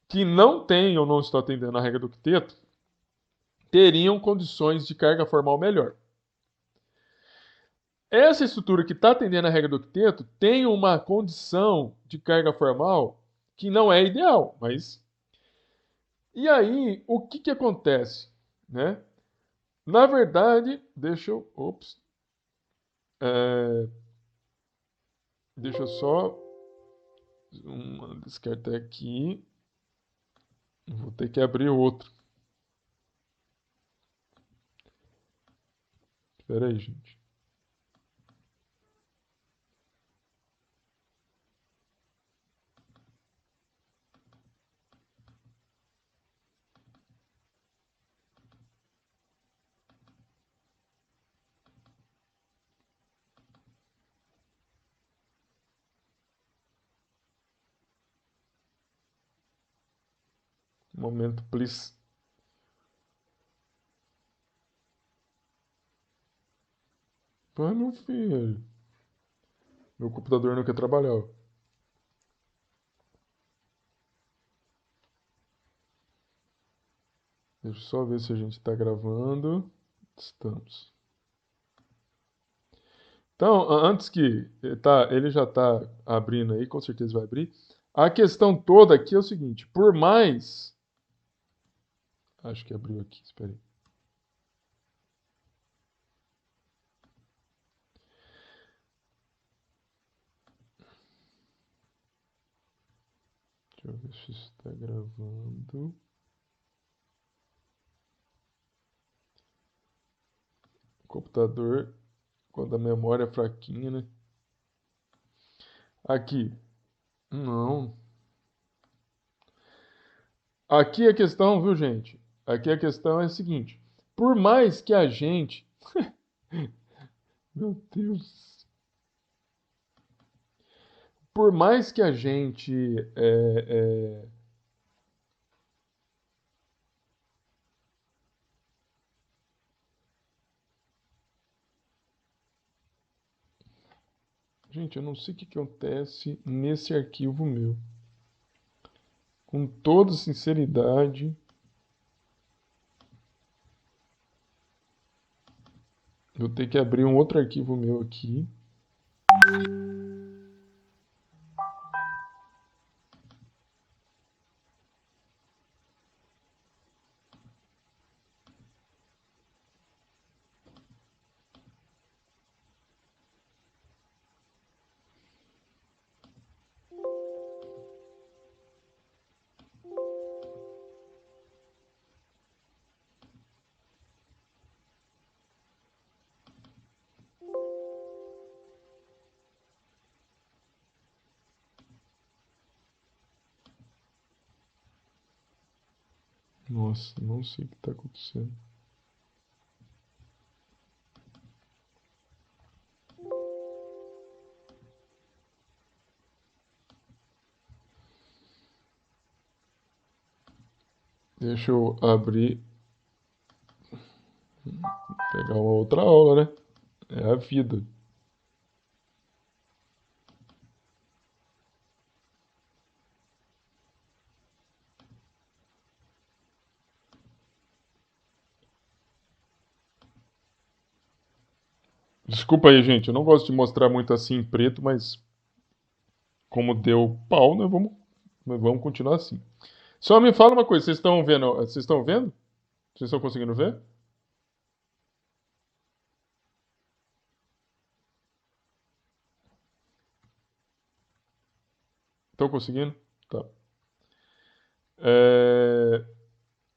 que não têm ou não estão atendendo a regra do octeto teriam condições de carga formal melhor. Essa estrutura que está atendendo a regra do octeto tem uma condição de carga formal que não é ideal, mas... E aí, o que, que acontece? Né? Na verdade, deixa eu... Ops. Deixa eu só... descartar aqui. Vou ter que abrir outro. Espera aí, gente. Um momento, please. Pô, meu filho. Meu computador não quer trabalhar. Deixa eu só ver se a gente está gravando. Estamos. Então, antes que ele já está abrindo aí, com certeza vai abrir. A questão toda aqui é o seguinte: por mais. Acho que abriu aqui, espera aí. Deixa eu ver se está gravando. Computador, quando a memória é fraquinha, né? Aqui. Não. Aqui a questão, viu, gente? Aqui a questão é a seguinte: por mais que a gente. Meu Deus. Por mais que a gente. Gente, eu não sei o que acontece nesse arquivo meu. Com toda sinceridade. Vou ter que abrir um outro arquivo meu aqui. Nossa, não sei o que está acontecendo. Deixa eu abrir. Pegar uma outra aula, né? É a vida. Desculpa aí, gente. Eu não gosto de mostrar muito assim em preto, mas como deu pau, nós vamos continuar assim. Só me fala uma coisa, vocês estão vendo? Vocês estão vendo? Vocês estão conseguindo ver? Estão conseguindo? Tá.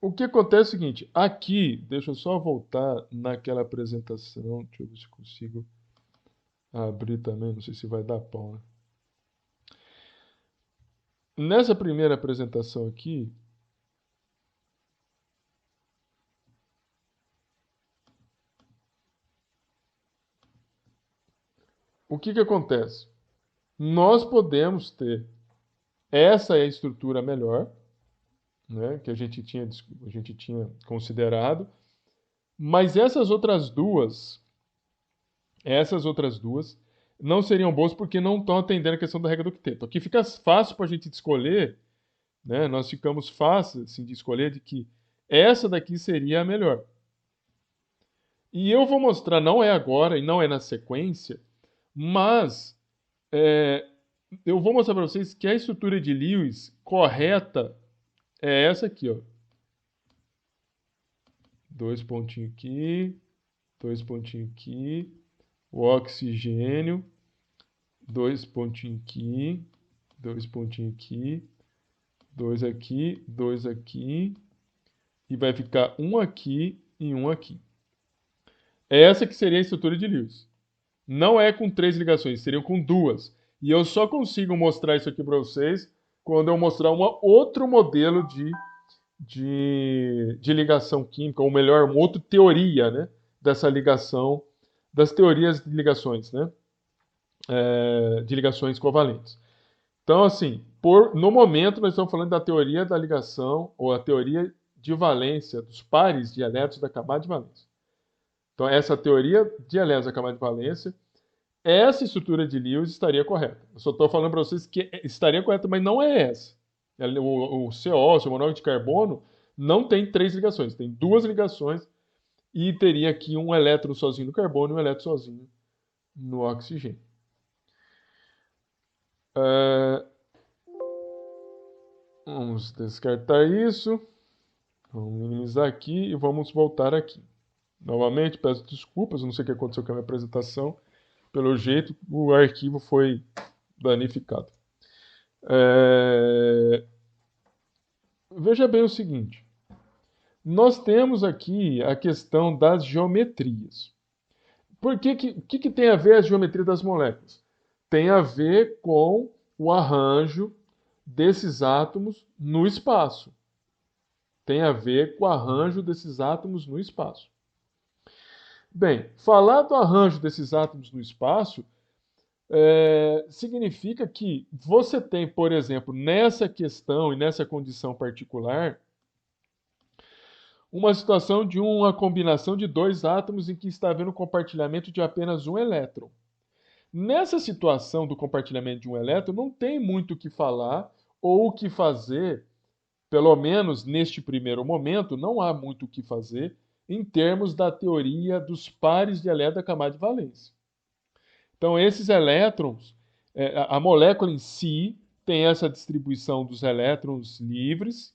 O que acontece é o seguinte, aqui, deixa eu só voltar naquela apresentação, deixa eu ver se consigo abrir também, não sei se vai dar pau, né? Nessa primeira apresentação aqui, o que acontece? Nós podemos ter, essa é a estrutura melhor, né, que a gente tinha considerado, mas essas outras duas não seriam boas porque não estão atendendo a questão da regra do octeto. Aqui fica fácil para a gente escolher, né? Nós ficamos fáceis assim, de escolher de que essa daqui seria a melhor. E eu vou mostrar, não é agora e não é na sequência, mas eu vou mostrar para vocês que a estrutura de Lewis correta é essa aqui, ó. 2 pontinhos aqui, 2 pontinhos aqui, o oxigênio, 2 pontinhos aqui, 2 pontinhos aqui, 2 aqui, 2 aqui, e vai ficar um aqui e um aqui. Essa que seria a estrutura de Lewis. Não é com 3 ligações, seriam com 2. E eu só consigo mostrar isso aqui para vocês quando eu mostrar outro modelo de ligação química, ou melhor, uma outra teoria, né, dessa ligação, das teorias de ligações, né, de ligações covalentes. Então, assim, no momento nós estamos falando da teoria da ligação, ou a teoria de valência dos pares de elétrons da camada de valência. Então, essa teoria de elétrons da camada de valência, essa estrutura de Lewis estaria correta. Eu só estou falando para vocês que estaria correta, mas não é essa. O CO, o monóxido de carbono, não tem 3 ligações, tem 2 ligações e teria aqui um elétron sozinho no carbono e um elétron sozinho no oxigênio. Vamos descartar isso. Vamos minimizar aqui e vamos voltar aqui. Novamente, peço desculpas, não sei o que aconteceu com a minha apresentação. Pelo jeito, o arquivo foi danificado. Veja bem o seguinte. Nós temos aqui a questão das geometrias. O que tem a ver a geometria das moléculas? Tem a ver com o arranjo desses átomos no espaço. Tem a ver com o arranjo desses átomos no espaço. Bem, falar do arranjo desses átomos no espaço significa que você tem, por exemplo, nessa questão e nessa condição particular, uma situação de uma combinação de 2 átomos em que está havendo compartilhamento de apenas um elétron. Nessa situação do compartilhamento de um elétron, não tem muito o que falar ou o que fazer, pelo menos neste primeiro momento, não há muito o que fazer em termos da teoria dos pares de elétrons da camada de valência. Então, esses elétrons, a molécula em si tem essa distribuição dos elétrons livres,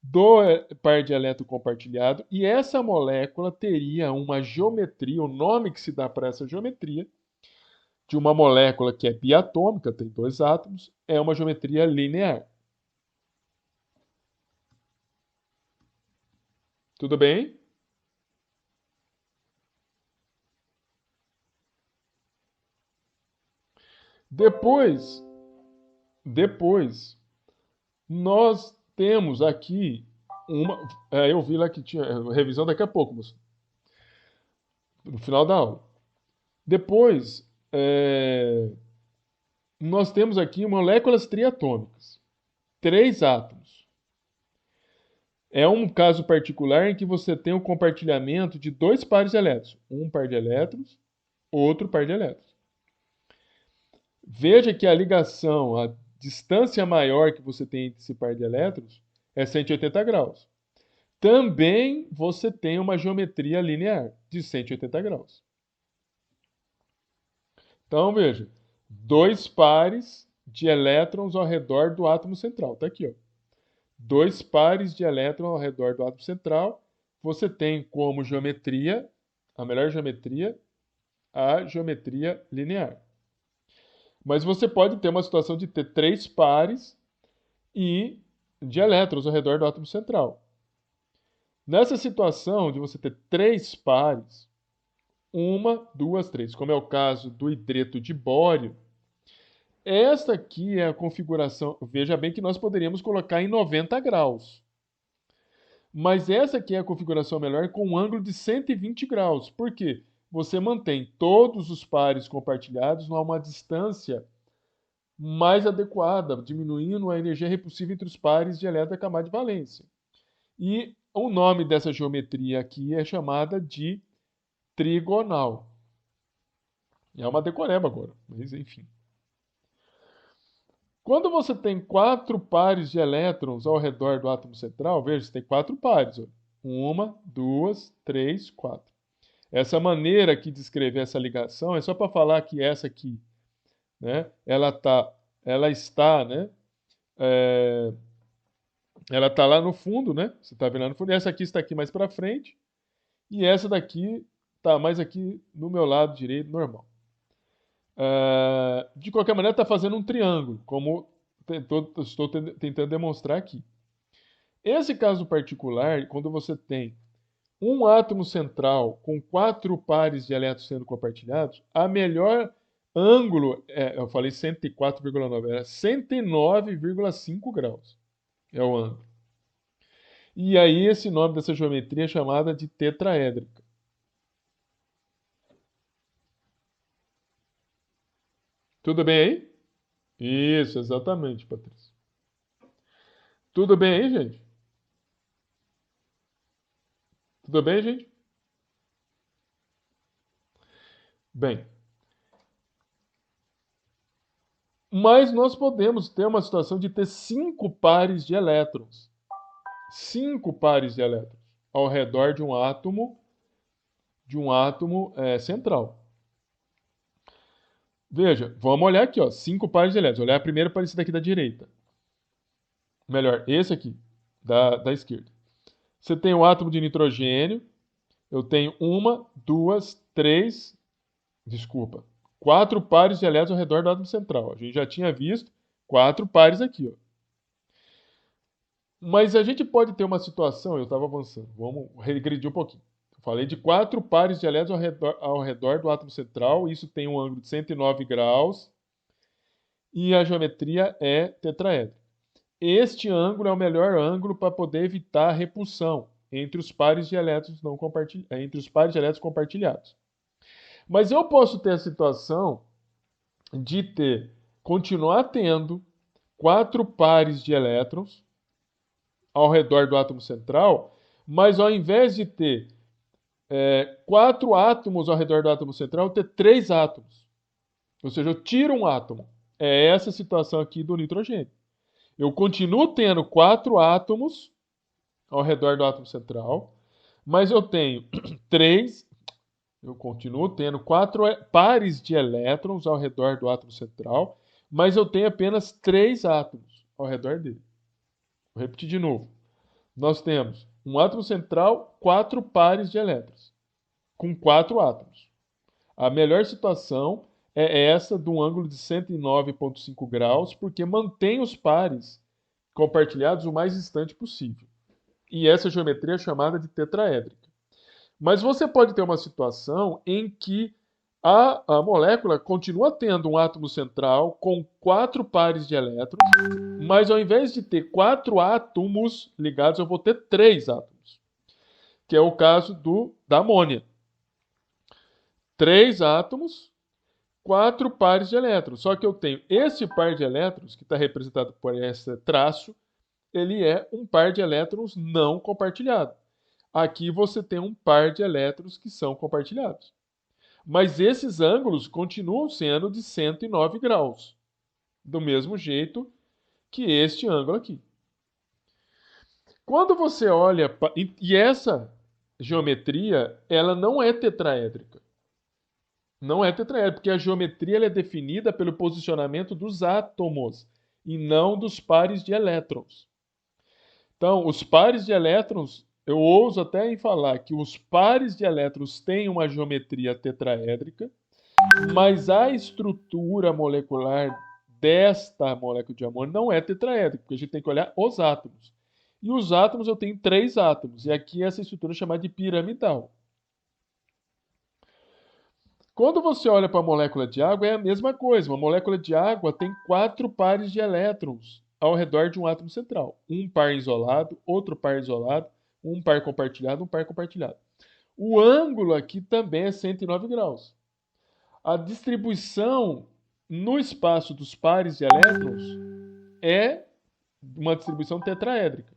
do par de elétron compartilhado, e essa molécula teria uma geometria, o nome que se dá para essa geometria, de uma molécula que é biatômica, tem 2 átomos, é uma geometria linear. Tudo bem? Depois, nós temos aqui uma... eu vi lá que tinha revisão daqui a pouco, mas no final da aula. Depois, nós temos aqui moléculas triatômicas. 3 átomos. É um caso particular em que você tem um compartilhamento de 2 pares de elétrons. Um par de elétrons, outro par de elétrons. Veja que a ligação, a distância maior que você tem entre esse par de elétrons é 180 graus. Também você tem uma geometria linear de 180 graus. Então, veja, 2 pares de elétrons ao redor do átomo central. Está aqui, ó. 2 pares de elétrons ao redor do átomo central. Você tem como geometria, a melhor geometria, a geometria linear. Mas você pode ter uma situação de ter 3 pares de elétrons ao redor do átomo central. Nessa situação de você ter 3 pares, 1, 2, 3, como é o caso do hidreto de bório, esta aqui é a configuração. Veja bem que nós poderíamos colocar em 90 graus. Mas essa aqui é a configuração melhor com um ângulo de 120 graus. Por quê? você mantém todos os pares compartilhados a uma distância mais adequada, diminuindo a energia repulsiva entre os pares de elétron da camada de valência. E o nome dessa geometria aqui é chamada de trigonal. É uma decoreba agora, mas enfim. Quando você tem 4 pares de elétrons ao redor do átomo central, veja, você tem 4 pares. Ó. 1, 2, 3, 4. Essa maneira aqui de escrever essa ligação é só para falar que essa aqui, né, ela está, né, ela está lá no fundo, né? Você está vendo lá no fundo. Essa aqui está aqui mais para frente. E essa daqui está mais aqui no meu lado direito, normal. De qualquer maneira, está fazendo um triângulo, como estou tentando demonstrar aqui. Esse caso particular, quando você tem um átomo central com 4 pares de elétrons sendo compartilhados, a melhor ângulo, eu falei 104,9, era 109,5 graus. É o ângulo. E aí esse nome dessa geometria é chamada de tetraédrica. Tudo bem aí? Isso, exatamente, Patrícia. Tudo bem aí, gente? Tudo bem, gente? Bem. Mas nós podemos ter uma situação de ter 5 pares de elétrons. 5 pares de elétrons ao redor de um átomo central. Veja, vamos olhar aqui, ó, 5 pares de elétrons. Olhar primeiro para esse daqui da direita. Melhor, esse aqui, da esquerda. Você tem um átomo de nitrogênio. Eu tenho 4 pares de elétrons ao redor do átomo central. A gente já tinha visto 4 pares aqui, ó. Mas a gente pode ter uma situação, eu estava avançando, vamos regredir um pouquinho. Eu falei de 4 pares de elétrons ao redor do átomo central, isso tem um ângulo de 109 graus e a geometria é tetraédrica. Este ângulo é o melhor ângulo para poder evitar a repulsão entre os pares de elétrons compartilhados. Mas eu posso ter a situação de continuar tendo 4 pares de elétrons ao redor do átomo central, mas ao invés de ter 4 átomos ao redor do átomo central, ter 3 átomos. Ou seja, eu tiro um átomo. É essa a situação aqui do nitrogênio. Eu continuo tendo 4 átomos ao redor do átomo central, mas eu tenho 3. Eu continuo tendo 4 pares de elétrons ao redor do átomo central, mas eu tenho apenas 3 átomos ao redor dele. Vou repetir de novo. Nós temos um átomo central, 4 pares de elétrons, com 4 átomos. A melhor situação é essa de um ângulo de 109,5 graus, porque mantém os pares compartilhados o mais distante possível. E essa geometria é chamada de tetraédrica. Mas você pode ter uma situação em que a molécula continua tendo um átomo central com 4 pares de elétrons, mas ao invés de ter 4 átomos ligados, eu vou ter 3 átomos, que é o caso da amônia. 3 átomos, 4 pares de elétrons. Só que eu tenho esse par de elétrons, que está representado por esse traço, ele é um par de elétrons não compartilhado. Aqui você tem um par de elétrons que são compartilhados. Mas esses ângulos continuam sendo de 109 graus, do mesmo jeito que este ângulo aqui. Quando você olha... E essa geometria, ela não é tetraédrica. Não é tetraédrica, porque a geometria ela é definida pelo posicionamento dos átomos e não dos pares de elétrons. Então, os pares de elétrons, eu ouso até em falar que os pares de elétrons têm uma geometria tetraédrica, mas a estrutura molecular desta molécula de amônio não é tetraédrica, porque a gente tem que olhar os átomos. E os átomos eu tenho 3 átomos, e aqui essa estrutura é chamada de piramidal. Quando você olha para a molécula de água, é a mesma coisa. Uma molécula de água tem 4 pares de elétrons ao redor de um átomo central. Um par isolado, outro par isolado, um par compartilhado, um par compartilhado. O ângulo aqui também é 109 graus. A distribuição no espaço dos pares de elétrons é uma distribuição tetraédrica.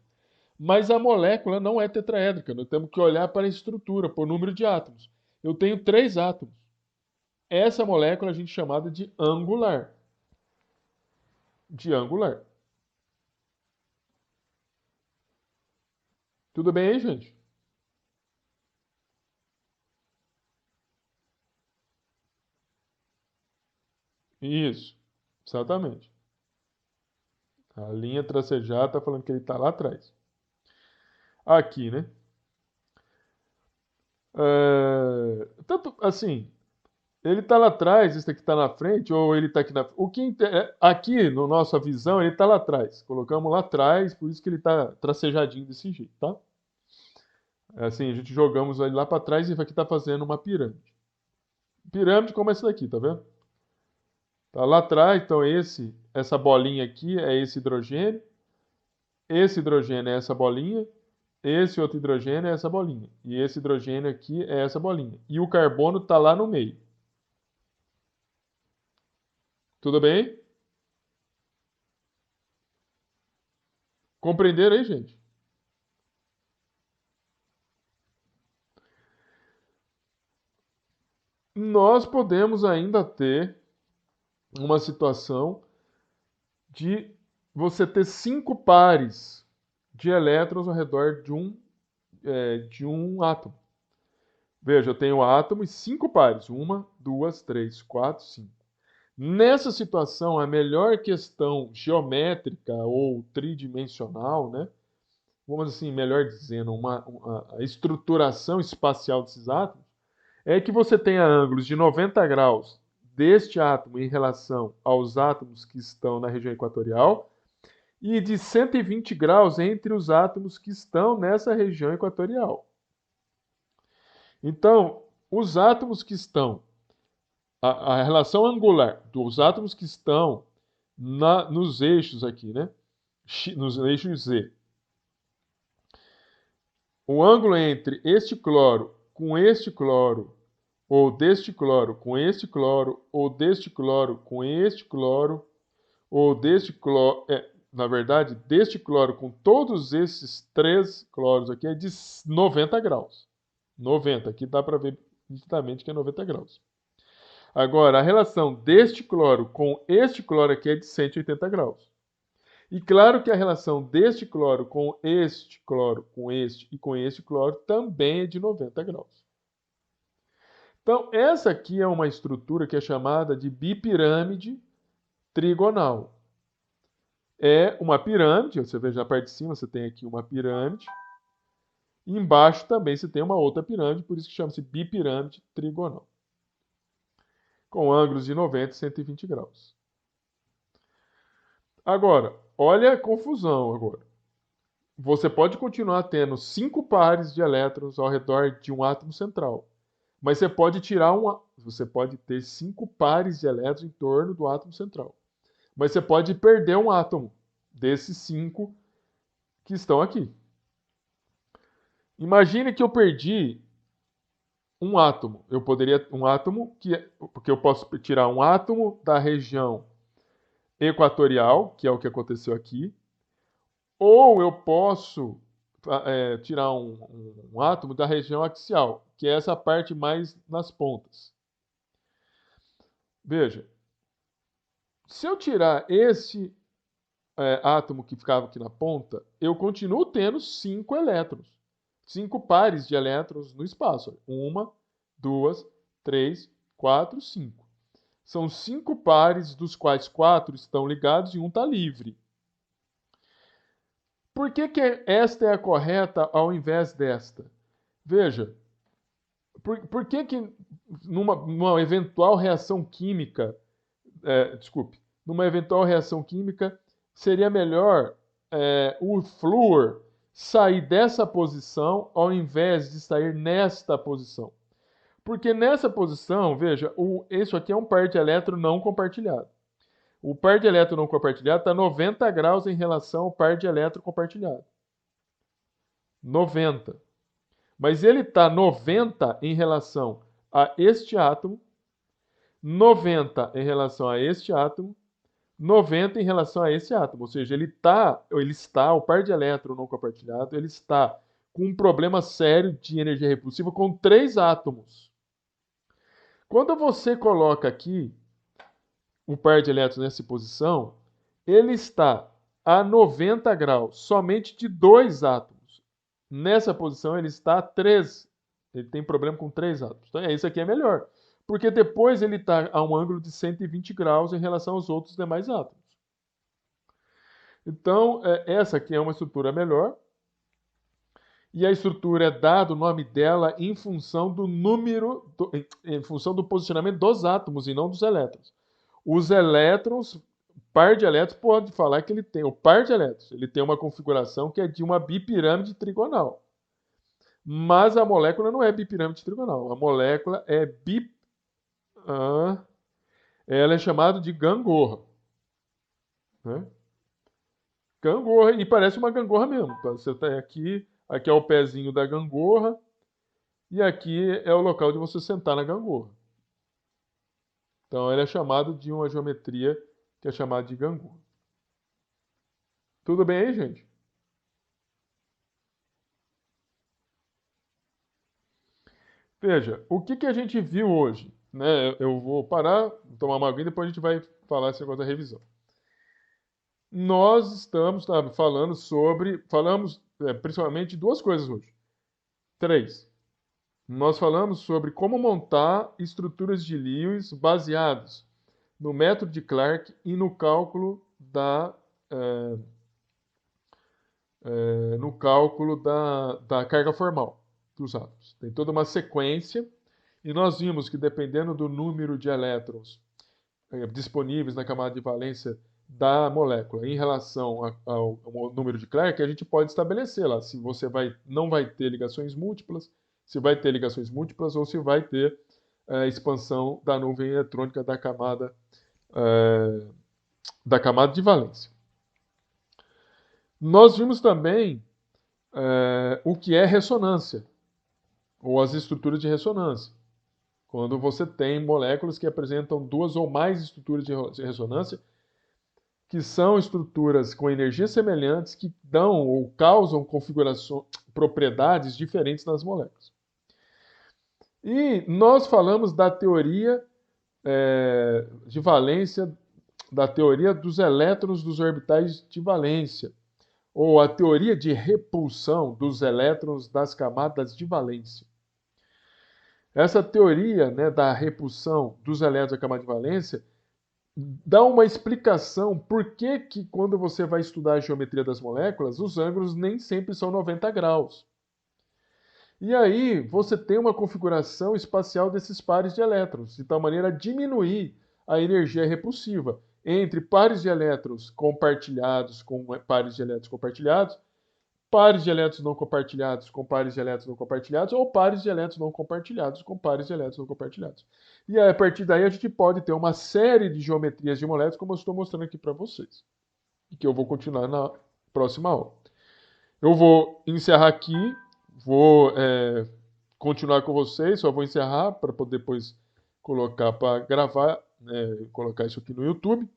Mas a molécula não é tetraédrica. Nós temos que olhar para a estrutura, por número de átomos. Eu tenho 3 átomos. Essa molécula a gente chama de angular. De angular. Tudo bem aí, gente? Isso, exatamente. A linha tracejada está falando que ele está lá atrás. Aqui, né? Tanto assim, ele está lá atrás, esse aqui está na frente, ou ele está aqui na frente. Aqui, na nossa visão, ele está lá atrás. Colocamos lá atrás, por isso que ele está tracejadinho desse jeito, tá? Assim, a gente jogamos ele lá para trás e aqui está fazendo uma pirâmide. Pirâmide como essa daqui, tá vendo? Tá lá atrás, então essa bolinha aqui é esse hidrogênio é essa bolinha, esse outro hidrogênio é essa bolinha, e esse hidrogênio aqui é essa bolinha. E o carbono está lá no meio. Tudo bem? Compreenderam aí, gente? Nós podemos ainda ter uma situação de você ter 5 pares de elétrons ao redor de um átomo. Veja, eu tenho um átomo e 5 pares. 1, 2, 3, 4, 5. Nessa situação, a melhor questão geométrica ou tridimensional, né? Vamos assim, melhor dizendo, a estruturação espacial desses átomos, é que você tenha ângulos de 90 graus deste átomo em relação aos átomos que estão na região equatorial e de 120 graus entre os átomos que estão nessa região equatorial. Então, os átomos que estão, a relação angular dos átomos que estão nos eixos aqui, né? Nos eixos Z. O ângulo entre este cloro com este cloro, ou deste cloro com este cloro, ou deste cloro com este cloro, ou deste cloro, na verdade, deste cloro com todos esses 3 cloros aqui é de 90 graus. 90, aqui dá para ver nitidamente que é 90 graus. Agora, a relação deste cloro com este cloro aqui é de 180 graus. E claro que a relação deste cloro com este cloro, com este e com este cloro também é de 90 graus. Então, essa aqui é uma estrutura que é chamada de bipirâmide trigonal. É uma pirâmide, você veja na parte de cima, você tem aqui uma pirâmide. E embaixo também você tem uma outra pirâmide, por isso que chama-se bipirâmide trigonal. Com ângulos de 90 e 120 graus. Agora, olha a confusão agora. Você pode continuar tendo 5 pares de elétrons ao redor de um átomo central. Mas você pode você pode ter 5 pares de elétrons em torno do átomo central. Mas você pode perder um átomo desses 5 que estão aqui. Imagine que eu perdi um átomo. Eu poderia porque eu posso tirar um átomo da região equatorial, que é o que aconteceu aqui, ou eu posso tirar um átomo da região axial, que é essa parte mais nas pontas. Veja, se eu tirar esse átomo que ficava aqui na ponta, eu continuo tendo 5 elétrons. 5 pares de elétrons no espaço. 1, 2, 3, 4, 5. São 5 pares, dos quais 4 estão ligados e um está livre. Por que esta é a correta ao invés desta? Veja, por que numa eventual reação química, numa eventual reação química, seria melhor o flúor sair dessa posição ao invés de sair nesta posição? Porque nessa posição, veja, isso aqui é um par de elétron não compartilhado. O par de elétron não compartilhado está 90 graus em relação ao par de elétron compartilhado. 90. Mas ele está 90 em relação a este átomo, 90 em relação a este átomo, 90 em relação a esse átomo. Ou seja, ele está, o par de elétron não compartilhado, ele está com um problema sério de energia repulsiva com 3 átomos. Quando você coloca aqui o par de elétrons nessa posição, ele está a 90 graus somente de 2 átomos. Nessa posição ele está a 3. Ele tem problema com 3 átomos. Então isso aqui é melhor. Porque depois ele está a um ângulo de 120 graus em relação aos outros demais átomos. Então, essa aqui é uma estrutura melhor. E a estrutura é dado o nome dela em função do número, em função do posicionamento dos átomos e não dos elétrons. Os elétrons, o par de elétrons, pode falar que ele tem, o par de elétrons, ele tem uma configuração que é de uma bipirâmide trigonal. Mas a molécula não é bipirâmide trigonal. A molécula é ela é chamada de gangorra. Né? Gangorra, e parece uma gangorra mesmo. Você está aqui é o pezinho da gangorra, e aqui é o local de você sentar na gangorra. Então, ele é chamado de uma geometria que é chamada de gangorra. Tudo bem aí, gente? Veja, o que a gente viu hoje? Né? Eu vou parar, tomar uma aguinha e depois a gente vai falar esse negócio da revisão. Nós estamos falamos principalmente de 2 coisas hoje. 3. Nós falamos sobre como montar estruturas de Lewis baseados no método de Clarke e no cálculo da carga formal dos átomos. Tem toda uma sequência e nós vimos que dependendo do número de elétrons disponíveis na camada de valência da molécula em relação ao número de Clarke, a gente pode estabelecer lá se você não vai ter ligações múltiplas, se vai ter ligações múltiplas ou se vai ter expansão da nuvem eletrônica da camada de valência. Nós vimos também o que é ressonância, ou as estruturas de ressonância. Quando você tem moléculas que apresentam 2 ou mais estruturas de ressonância, que são estruturas com energias semelhantes que dão ou causam propriedades diferentes nas moléculas. E nós falamos da teoria de valência, da teoria dos elétrons dos orbitais de valência, ou a teoria de repulsão dos elétrons das camadas de valência. Essa teoria, né, da repulsão dos elétrons da camada de valência dá uma explicação por que quando você vai estudar a geometria das moléculas, os ângulos nem sempre são 90 graus. E aí você tem uma configuração espacial desses pares de elétrons, de tal maneira a diminuir a energia repulsiva entre pares de elétrons compartilhados com pares de elétrons compartilhados, pares de elétrons não compartilhados com pares de elétrons não compartilhados, ou pares de elétrons não compartilhados com pares de elétrons não compartilhados. E aí, a partir daí a gente pode ter uma série de geometrias de moléculas, como eu estou mostrando aqui para vocês. E que eu vou continuar na próxima aula. Eu vou encerrar aqui, vou continuar com vocês, só vou encerrar para poder depois colocar para gravar, colocar isso aqui no YouTube.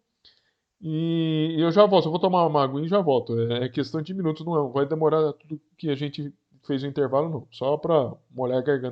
E eu já volto, eu vou tomar uma aguinha e já volto. É questão de minutos, não vai demorar tudo que a gente fez no intervalo, não. Só para molhar a garganta.